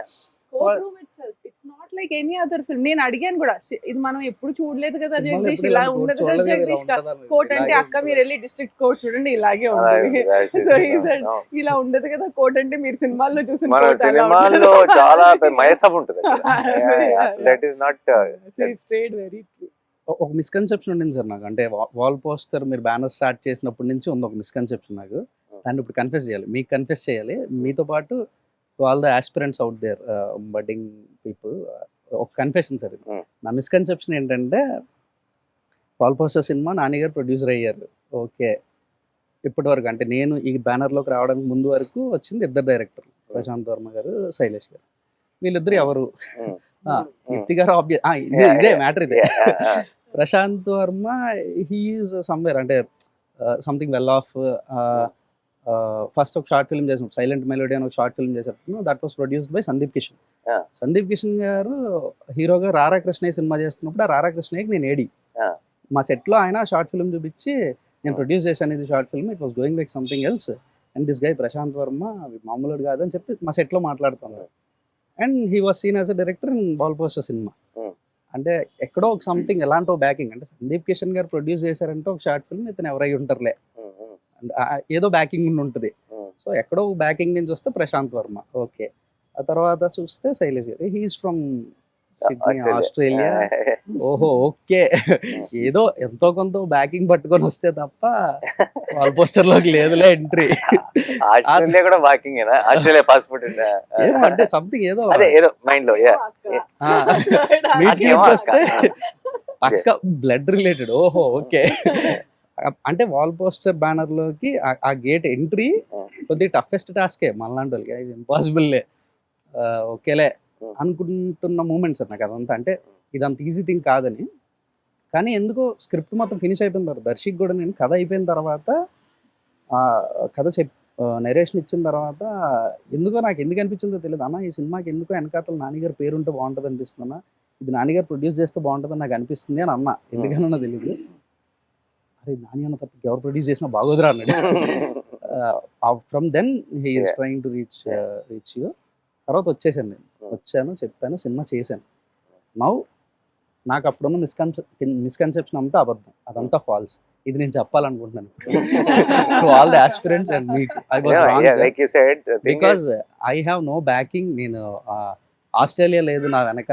Courtroom itself, it's not like any other film. నేను అడిగాను కూడా, ఇది మనం ఎప్పుడు చూడలేదు కదా జగదీష్, ఇలా ఉండదు కదా జగదీష్. కోర్ట్ అంటే అక్క మీరు వెళ్ళి డిస్ట్రిక్ట్ కోర్ట్ చూడండి ఇలాగే ఉంటుంది. సో ఈ సైడ్ ఇలా ఉండదు కదా కోర్ట్ అంటే మీరు సినిమాల్లో చూసిన మన సినిమాల్లో చాలా మయసబ్ ఉంటుంది. That is not straight very true. ఒక మిస్కన్సెప్షన్ ఉండింది సార్ నాకు, అంటే వాల్ పోస్టర్ మీరు బ్యానర్ స్టార్ట్ చేసినప్పటి నుంచి ఉంది ఒక మిస్కన్సెప్షన్ నాకు. దాన్ని ఇప్పుడు కన్ఫెస్ చేయాలి, మీకు కన్ఫెస్ చేయాలి, మీతో పాటు all the aspirants out there, budding people. ఒక కన్ఫెషన్ సార్, నా మిస్కన్సెప్షన్ ఏంటంటే wall poster cinema Nani garu producer అయ్యారు, ఓకే. ఇప్పటి వరకు అంటే నేను ఈ బ్యానర్లోకి రావడానికి ముందు వరకు వచ్చింది ఇద్దరు డైరెక్టర్, ప్రశాంత్ వర్మ గారు, శైలేష్ గారు. వీళ్ళిద్దరు ఎవరు? కీర్తి గారు ఇదే మ్యాటర్ ఇదే. ప్రశాంత్ వర్మ హీఈస్ సమ్వేర్ అంటే సంథింగ్ వెల్ ఆఫ్. ఫస్ట్ ఒక షార్ట్ ఫిల్మ్ చేసినప్పుడు సైలెంట్ మెలోడీ అని ఒక షార్ట్ ఫిల్మ్ చేసినప్పుడు that was produced by Sandeep Kishan. Sandeep Kishan గారు హీరోగా రారా కృష్ణయ్య సినిమా చేస్తున్నప్పుడు ఆ రారా కృష్ణయ్యకి నేను ఏడి మా సెట్లో ఆయన షార్ట్ ఫిల్మ్ చూపించి నేను ప్రొడ్యూస్ చేశాను ఇది short film, it was going like something else and this guy Prashant Varma మామూలుడు కాదని చెప్పి మా సెట్లో మాట్లాడుతున్నారు. And he was seen as a director in wall poster cinema. అంటే ఎక్కడో ఒక సంథింగ్ ఎలాంటి బ్యాకింగ్, అంటే సందీప్ కిషన్ గారు ప్రొడ్యూస్ చేశారంటే ఒక షార్ట్ ఫిల్మ్ ఇతను ఎవరై ఉంటారులే, ఏదో బ్యాకింగ్ ఉంటుంది. సో ఎక్కడో బ్యాకింగ్ నుంచి వస్తే ప్రశాంత్ వర్మ, ఓకే. ఆ తర్వాత చూస్తే శైలేష్ గారు, హీఈస్ ఫ్రమ్ సిడ్నీ, ఆస్ట్రేలియా. ఓహో, ఓకే. ఏదో ఎంతో కొంత బ్యాకింగ్ పట్టుకొని వస్తే తప్ప వాల్ పోస్టర్ లోకి లేదులే ఎంట్రీ. ఆస్ట్రేలియా కూడా బ్యాకింగ్ ఆస్ట్రేలియా పాస్పోర్ట్ అంటే సంథింగ్ ఏదో ఏదో మైండ్ లో మీటింగ్ వస్తే పక్క బ్లడ్ రిలేటెడ్. ఓహో, ఓకే. అంటే వాల్ పోస్టర్ బ్యానర్ లోకి ఆ గేట్ ఎంట్రీ కొద్దిగా టఫెస్ట్ టాస్కే మనలాంటి వాళ్ళకి, ఇది ఇంపాసిబుల్లే, ఓకేలే అనుకుంటున్న మూమెంట్స్ నాకు అదంతా. అంటే ఇదంత ఈజీ థింగ్ కాదని. కానీ ఎందుకో స్క్రిప్ట్ మొత్తం ఫినిష్ అయిపోయిన తర్వాత దర్శక్ కూడా నేను కథ అయిపోయిన తర్వాత కథ నరేషన్ ఇచ్చిన తర్వాత ఎందుకో నాకు ఎందుకు అనిపించిందో తెలియదు, అన్న ఈ సినిమాకి ఎందుకో వెనకాతల నానిగారు పేరు ఉంటే బాగుంటుంది అనిపిస్తున్నా, ఇది నానిగారు ప్రొడ్యూస్ చేస్తే బాగుంటుందని నాకు అనిపిస్తుంది అని అన్న. ఎందుకన్నా తెలియదు. అరే నాని అన్న తప్ప ఎవరు ప్రొడ్యూస్ చేసినా బాగోదురా అన్నాడు. From then he is trying to reach you. తర్వాత వచ్చేసాను, నేను వచ్చాను, చెప్పాను, సినిమా చేశాను. నౌ నాకు అప్పుడున్న మిస్కన్సెప్షన్ అంతా అబద్ధం, అదంతా ఫాల్స్. ఇది నేను చెప్పాలనుకుంటున్నాను to all the aspirants and మీకు. I was wrong because I have no backing. నేను ఆస్ట్రేలియా లేదు నా వెనక,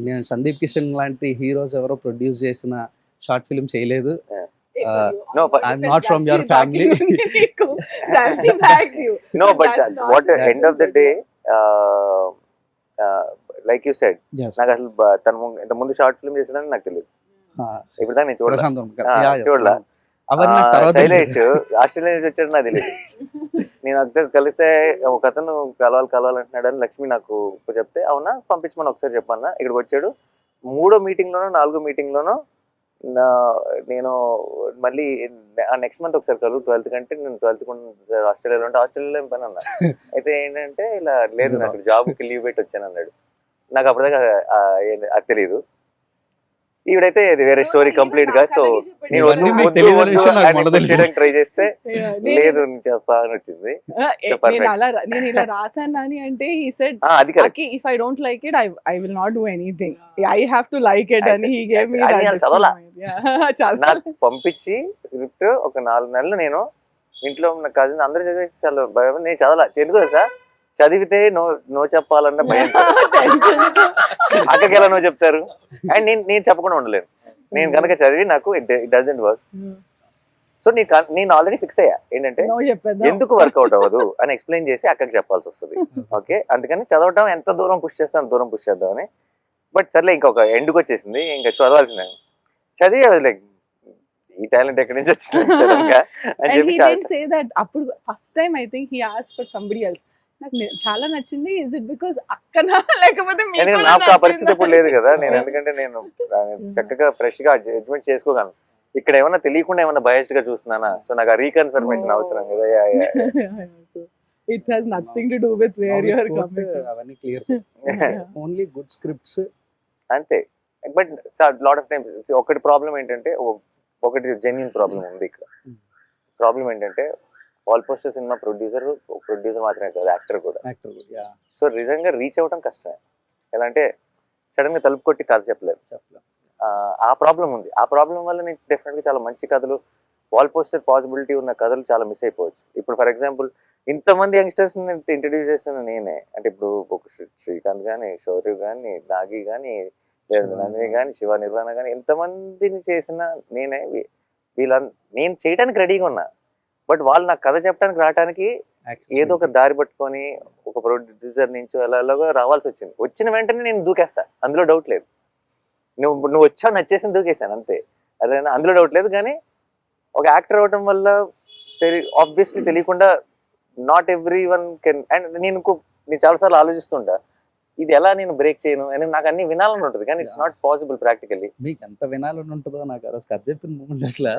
నేను సందీప్ కిషన్ లాంటి హీరోస్ ఎవరో ప్రొడ్యూస్ చేసిన షార్ట్ ఫిల్మ్ చేయలేదు. No, but I'm not from your family. No, but what end of the day, like you said, నాకు అసలు తను ఇంత ముందు షార్ట్ ఫిల్మ్ చేసాడని నాకు తెలియదు. ఇప్పుడు దాకా నేను చూడలా. శైలేష్ ఆస్ట్రేలియా నుంచి వచ్చాడు నాకు తెలియదు. నేను అక్కడ కలిస్తే ఒక అతను కలవాలంటున్నాడని లక్ష్మి నాకు చెప్తే, అవునా పంపించమని ఒకసారి చెప్పన్నా. ఇక్కడికి వచ్చాడు. 3వ మీటింగ్లోనో 4వ మీటింగ్లోనో నేను మళ్ళీ నెక్స్ట్ మంత్ ఒకసారి కలుగు 12th కంటే నేను 12th ఆస్ట్రేలియాలో ఉంటే ఆస్ట్రేలియాలో ఏం పని అన్నా. అయితే ఏంటంటే ఇలా లేదు నాకు జాబ్కి లీవ్ పెట్టి వచ్చాను అన్నాడు. నాకు అప్పటిదాకా అది తెలియదు. ఈవిడైతే ఇది వేరే స్టోరీ కంప్లీట్ గా. సో నేను ట్రై చేస్తే లేదు చేస్తా అని వచ్చింది. నేను ఇలా రాసాను అని అంటే he said if I don't like it I will not do anything, I have to like it and he gave me that. నాకు పంపించి స్క్రిప్ట్ ఒక 4 నెలలు నేను ఇంట్లో ఉన్న కజిన్ అందరూ చదివేసి చాలా నేను చదవాలా. ఎందుకు తెలుసా, చదివితే నో చెప్పాలన్న భయం. అక్కకి ఎలా నో చెప్తారు? అండ్ నేను చెప్పకుండా ఉండలేను. నేను కనుక చదివి నాకు ఇట్ డజంట్ వర్క్. సో నేను ఆల్రెడీ ఫిక్స్ అయ్యా ఏంటంటే నో చెప్పేద్దాం. ఎందుకు వర్కౌట్ అవ్వదు అని ఎక్స్ప్లెయిన్ చేసి అక్కకి చెప్పాల్సి వస్తుంది. ఓకే, అందుకని చదవటం ఎంత దూరం పుష్ చేస్తే అంత దూరం పుష్ చేద్దామని. బట్ సర్లే ఇంకొక ఎండ్కి వచ్చేసింది, ఇంకా చదవాల్సిందే. చదివి లైక్ ఈ టాలెంట్ ఎక్కడి నుంచి వచ్చింది సడన్ గా అని And చెప్పి he didn't say that అప్పుడు first time I think he asked for somebody else. నాకు చాలా నచ్చింది. ఇస్ ఇట్ బికాస్ అక్కనా లేకపోతే మీకు ఎందుకంటే కూడా నాకు ఆ నచ్చిందా? పరిస్థితి ఇప్పుడు లేదు కదా. నేను ఎందుకంటే నేను చక్కగా ఫ్రెష్ గా జడ్జ్మెంట్ చేసుకోగలను. ఇక్కడ ఏమన్నా తెలియకుండా ఏమన్నా బయస్డ్ గా చూస్తున్నానా? సో నాకు ఆ రీకన్ఫర్మేషన్ అవసరం కదా. So, it has nothing to do with where you are coming from. అవన్నీ క్లియర్. ఓన్లీ గుడ్ స్క్రిప్ట్స్ అంతే. బట్ లాట్ ఆఫ్ టైమ్స్ ఒకటి ప్రాబ్లం ఏంటంటే, ఒకటి జెన్యున్ ప్రాబ్లం ఉంది ఇక్కడ. ప్రాబ్లం ఏంటంటే ఆల్ పోస్టర్ సినిమా ప్రొడ్యూసర్ మాత్రమే కాదు, యాక్టర్ కూడా. యాక్టర్. సో నిజంగా రీచ్ అవ్వడం కష్టమే. ఎలా అంటే సడన్ గా తలుపు కొట్టి కథ చెప్పలేదు. ఆ ప్రాబ్లం ఉంది. ఆ ప్రాబ్లం వల్ల నేను డెఫినెట్గా చాలా మంచి కథలు, వాల్ పోస్టర్ పాసిబిలిటీ ఉన్న కథలు చాలా మిస్ అయిపోవచ్చు. ఇప్పుడు ఫర్ ఎగ్జాంపుల్ ఇంతమంది యంగ్స్టర్స్ ఇంట్రడ్యూస్ చేసిన నేనే. అంటే ఇప్పుడు ఒక శ్రీకాంత్ కానీ, శౌర్య కానీ, నాగి కానీ, నందిని కానీ, శివ నిర్వాణ కానీ, ఎంతమందిని చేసిన నేనే. నేను చేయడానికి రెడీగా ఉన్నా. బట్ వాళ్ళు నాకు కథ చెప్పడానికి రావడానికి ఏదో ఒక దారి పట్టుకొని ఒక ప్రొడ్యూసర్ నుంచి అలాగా రావాల్సి వచ్చింది. వచ్చిన వెంటనే నేను దూకేస్తా, అందులో డౌట్ లేదు. నువ్వు వచ్చావు నచ్చేసి దూకేసాను అంతే. అదే అందులో డౌట్ లేదు. కానీ ఒక యాక్టర్ అవ్వడం వల్ల ఆబ్వియస్లీ తెలియకుండా not every one can. And నేను చాలాసార్లు ఆలోచిస్తుంటా ఇది ఎలా నేను బ్రేక్ చేయను అని. నాకు అన్ని వినాలని ఉంటుంది కానీ ఇట్స్ నాట్ పాసిబుల్ ప్రాక్టికల్లీ. మీకు ఎంత వినాలని ఉంటుందో నాకు అసలు కథ చెప్పిన మూమెంట్ అసలు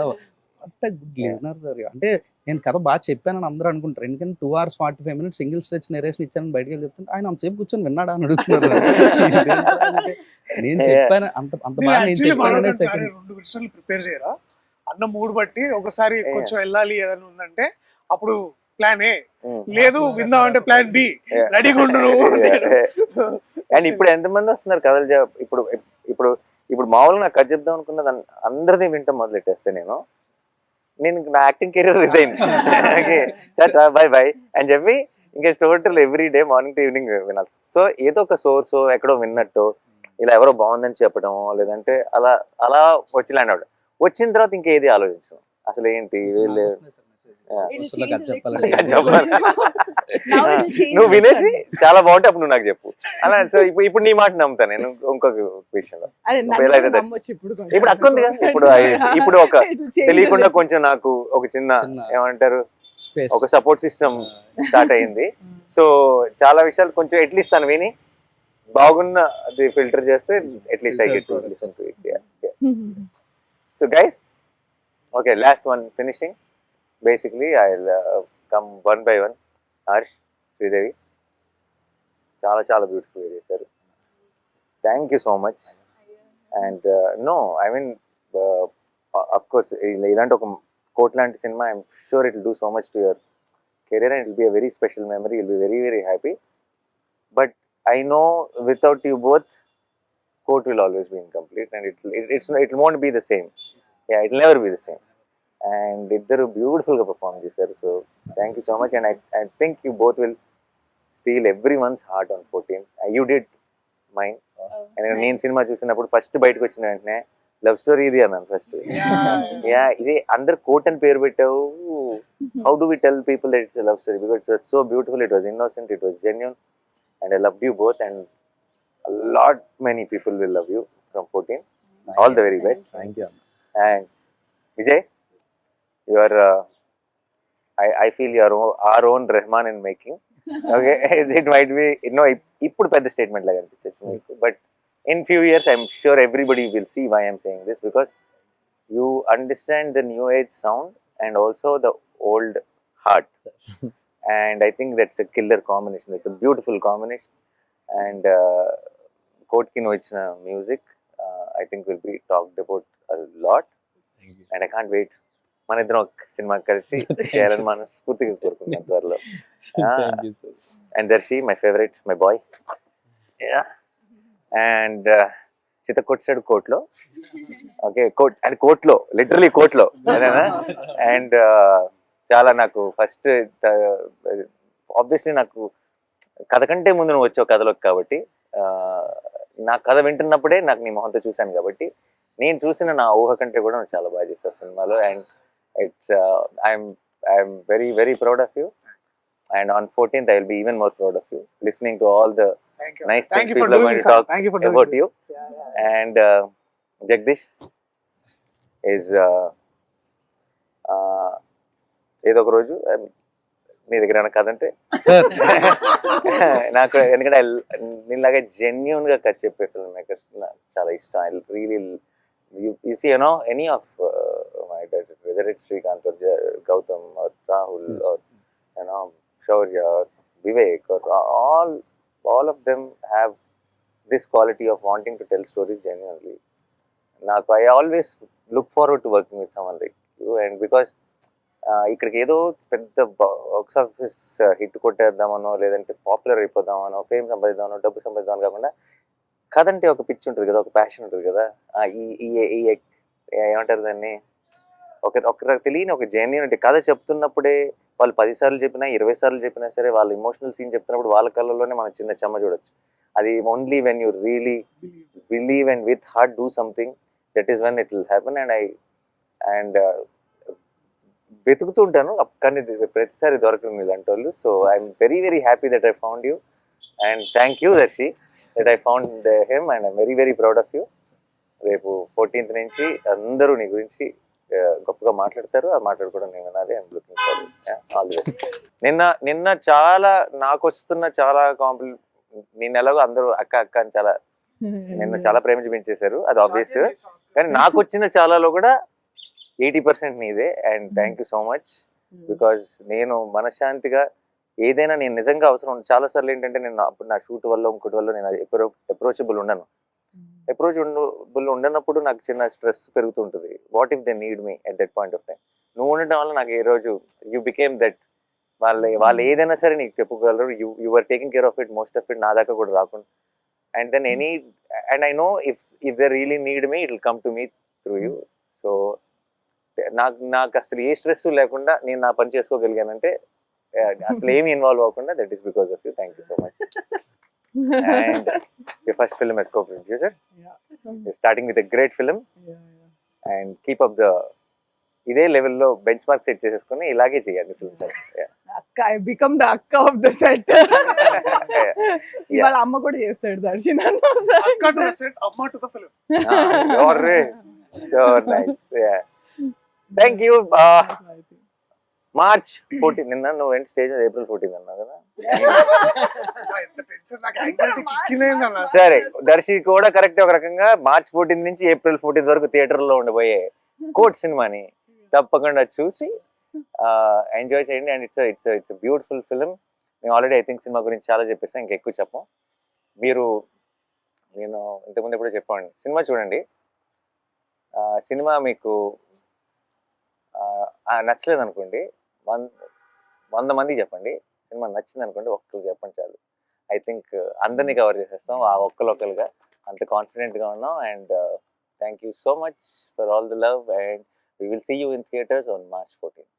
అంత గుడ్ లిజనర్ సార్. అంటే నేను కథ బాగా చెప్పానని అందరూ అనుకుంటారు. ఎందుకంటే 2 hours 45 minutes single stretch narration ఇచ్చానని బయటకు వెళ్ళి చెప్తుంటే ఆయన అంతసేపు కూర్చొని విన్నాడా అని అడుగుతున్నారు. నేను చెప్పాను అంత బాగా నేను చెప్పాను. సెకండ్ 2 విషయాలు ప్రిపేర్ చేయరా అన్న మూడు బట్టి. ఒకసారి కొంచెం వెళ్ళాలి ఏదైనా ఉందంటే అప్పుడు ప్లాన్ ఏ, లేదు విందామంటే ప్లాన్ బి, రెడీగా ఉండు. అండ్ ఇప్పుడు ఎంతమంది వస్తున్నారు కథలు ఇప్పుడు ఇప్పుడు ఇప్పుడు మామూలుగా నాకు కథ చెప్దాం అనుకున్నది అందరిది వింటాం మొదలెట్టేస్తే నేను నా acting career resign bye bye అని చెప్పి ఇంకా total every day morning to evening వినాల్సి. సో ఏదో ఒక సోర్స్ ఎక్కడో విన్నట్టు ఇలా ఎవరో బాగుందని చెప్పడం, లేదంటే అలా అలా వచ్చి ల్యాండ్ అవడం. వచ్చిన తర్వాత ఇంకేది ఆలోచించడం అసలు ఏంటి వీళ్ళు కథ చెప్పాలి. నువ్వు వినేసి చాలా బాగుంటే అప్పుడు నువ్వు నాకు చెప్పు అలా. సో ఇప్పుడు నీ మాట నమ్ముతాను నేను. ఇంకొక విషయంలో ఇప్పుడు అక్క ఉందిగా, ఇప్పుడు ఒక తెలియకుండా కొంచెం నాకు ఒక చిన్న ఏమంటారు ఒక సపోర్ట్ సిస్టమ్ స్టార్ట్ అయ్యింది. సో చాలా విషయాలు కొంచెం అట్లీస్ట్ తను విని బాగున్న అది ఫిల్టర్ చేస్తే at least I get to listen to it. So guys, okay, last one finishing. Basically, I'll come one by one. Harsh, Sridevi, చాలా beautiful చేశారు. Thank you so much. And no, I mean, of course, ఇలాంటి ఒక కోట్ లాంటి cinema I'm sure it will do so much to your career and it will be a very special memory. You'll be very, very happy. But I know without you both, court will always be incomplete and it won't be the same. Yeah, it will never be the same. And ఇద్దరు బ్యూటిఫుల్ గా పర్ఫార్మ్ చేశారు. So thank you so much. And I think you both will steel every once heart on 14. You did mind. నేను సినిమా చూసినప్పుడు ఫస్ట్ బయటకు వచ్చిన వెంటనే లవ్ స్టోరీ ఇది అన్నాను ఫస్ట్. యా, ఇది అందరు కోట్ అని పేరు పెట్టావు. How do we tell people that it's love story? Because it was so beautiful, it was innocent, it was genuine, and I loved you both. And lot many people will love you from 14. All the very best. Thank you. And Vijay, you are I feel you are our own Rahman in making. Okay, it might be ఇప్పుడు పెద్ద స్టేట్మెంట్ లాగా అనిపించేస్తుంది మీకు, but in few years I'm sure everybody will see why I'm saying this, because you understand the new age sound and also the old heart. And I think that's a killer combination. It's a beautiful combination. And Court ki no ichna music I think will be talked about a lot. And I can't wait మన ఇద్దరం ఒక సినిమా కలిసి చేయాలని మనస్ఫూర్తిగా కోరుకుంటున్నాను త్వరలో. And Darshi, my favourite, my boy. And చిత కొట్టాడు కోర్టులో. ఓకే, కోర్ట్ అండ్ కోర్టులో, లిటరలీ కోర్టులో. అండ్ చాలా నాకు ఫస్ట్ ఆబ్వియస్లీ నాకు కథ కంటే ముందు నువ్వు వచ్చావు కథలోకి కాబట్టి నా కథ వింటున్నప్పుడే నాకు నీ మొహంతో చూశాను కాబట్టి నేను చూసిన నా ఊహ కంటే కూడా నువ్వు చాలా బాగా చేస్తావు సినిమాలో. And it's I'm very very proud of you. And on 14th, I will be even more proud of you, listening to all the Thank you. nice Thank things you for people are doing going to this, talk thank you for doing about this. you. Yeah. And Jagdish is ఏదో ఒక రోజు నీ దగ్గర ఏమైనా కథ అంటే నాకు, ఎందుకంటే నీలాగా జెన్యున్గా కథ చెప్పే ఫిల్మ్ మేకర్స్ నాకు చాలా ఇష్టం. I really you see, any of my directors, whether it's Srikanth or Gautam or Rahul or Shaurya or Vivek or all of them have this quality of wanting to tell stories genuinely. I always look forward to working with someone like you, and because ఇక్కడికి ఏదో పెద్ద బాక్స్ ఆఫీస్ హిట్ కొట్టేద్దామనో, లేదంటే పాపులర్ అయిపోదామనో, ఫేమ్ సంపాదిద్దామనో, డబ్బు సంపాదిద్దామని కాకుండా కథ అంటే ఒక పిచ్చి ఉంటుంది కదా, ఒక ప్యాషన్ ఉంటుంది కదా. ఏమంటారు దాన్ని, ఒక తెలియని ఒక జెన్యూనిటీ. కథ చెప్తున్నప్పుడే వాళ్ళు 10 సార్లు చెప్పినా 20 సార్లు చెప్పినా సరే, వాళ్ళు ఇమోషనల్ సీన్ చెప్తున్నప్పుడు వాళ్ళ కళ్ళల్లోనే మనం చిన్న చెమ్మ చూడొచ్చు. అది only when you really believe and with heart do something, that is when it will happen. And వెతుకుతూ ఉంటాను కానీ ప్రతిసారి దొరకదు ఇలాంటి వాళ్ళు. So I'm very very happy that I found you. And thank you Darshi that I found him, and I'm very very proud of you. రేపు 14th నుంచి అందరూ నీ గురించి గొప్పగా మాట్లాడతారు. ఆ మాట్లాడుకోవడం నేను వినాలి. I'm looking forward. All the best. నిన్న చాలా నాకు వస్తున్న చాలా నిన్న ఎలాగో అందరూ అక్క అక్క అని చాలా నిన్న చాలా ప్రేమ చూపించేశారు, అది ఆబ్వియస్. కానీ నాకు వచ్చిన చాలాలో కూడా 80% నీదే. And thank you so much. Because నేను మనశ్శాంతిగా ఏదైనా నేను నిజంగా అవసరం చాలా సార్లు ఏంటంటే నేను అప్పుడు నా షూట్ వల్ల ఇంకోటి వల్ల నేను అప్రోచబుల్ ఉండను. అప్రోచబుల్ ఉండనప్పుడు నాకు చిన్న స్ట్రెస్ పెరుగుతుంటుంది. What if they need me at that point of time. నువ్వు ఉండటం వల్ల నాకు ఏ రోజు యూ బికేమ్ దట్. వాళ్ళు ఏదైనా సరే నీకు చెప్పుకోగలరు. You are taking care of it, most of it నా దాకా కూడా రాకుండా. And then and I know if they really need me it will come to me through you. So నాకు అసలు ఏ స్ట్రెస్ లేకుండా నేను నా పని చేసుకోగలిగానంటే, అసలు ఏమి ఇన్వాల్వ్ అవ్వకుండా, that is because of you. Thank you so much. And your first film as co-producer, you're starting with a great film, and keep up the ఇదే లెవెల్లో బెంచ్ మార్క్ సెట్ చేసేసుకుని ఇలాగే చేయండి ఫిల్మ్స్. అక్క, ఐ బికమ్ ద అక్క ఆఫ్ ద సెట్. వాళ్ళ అమ్మ కూడా చేస్తాడు Darshan. Akka to the set, amma to the film. So nice. Yeah. Thank you. March 14 నిన్న నువ్వు స్టేజ్ April 14 అన్నావు కదా. ఎంత టెన్షన్, నాకు యాంగ్జైటీ కిక్కిలేదన్న. సరే, దర్శి కూడా కరెక్ట్. ఒక రకంగా March 14 నుంచి April 14 వరకు థియేటర్లో ఉండబోయే కోట్ సినిమాని తప్పకుండా చూసి ఎంజాయ్ చేయండి. And it's beautiful film. మేము ఆల్రెడీ ఐ థింక్ సినిమా గురించి చాలా చెప్పేసాం, ఇంకా ఎక్కువ చెప్పం. నేను ఇంతకుముందు ఎప్పుడో చెప్పండి, సినిమా చూడండి. సినిమా మీకు నచ్చలేదు అనుకోండి, 100 మందికి చెప్పండి. సినిమా నచ్చింది అనుకోండి, ఒక్కరు చెప్పండి చాలు. ఐ థింక్ అందరినీ కవర్ చేసేస్తాం ఆ ఒక్కరొక్కరుగా. అంత కాన్ఫిడెంట్గా ఉన్నాం. And thank you so much for all the love, and we will see you in theaters on March 14th.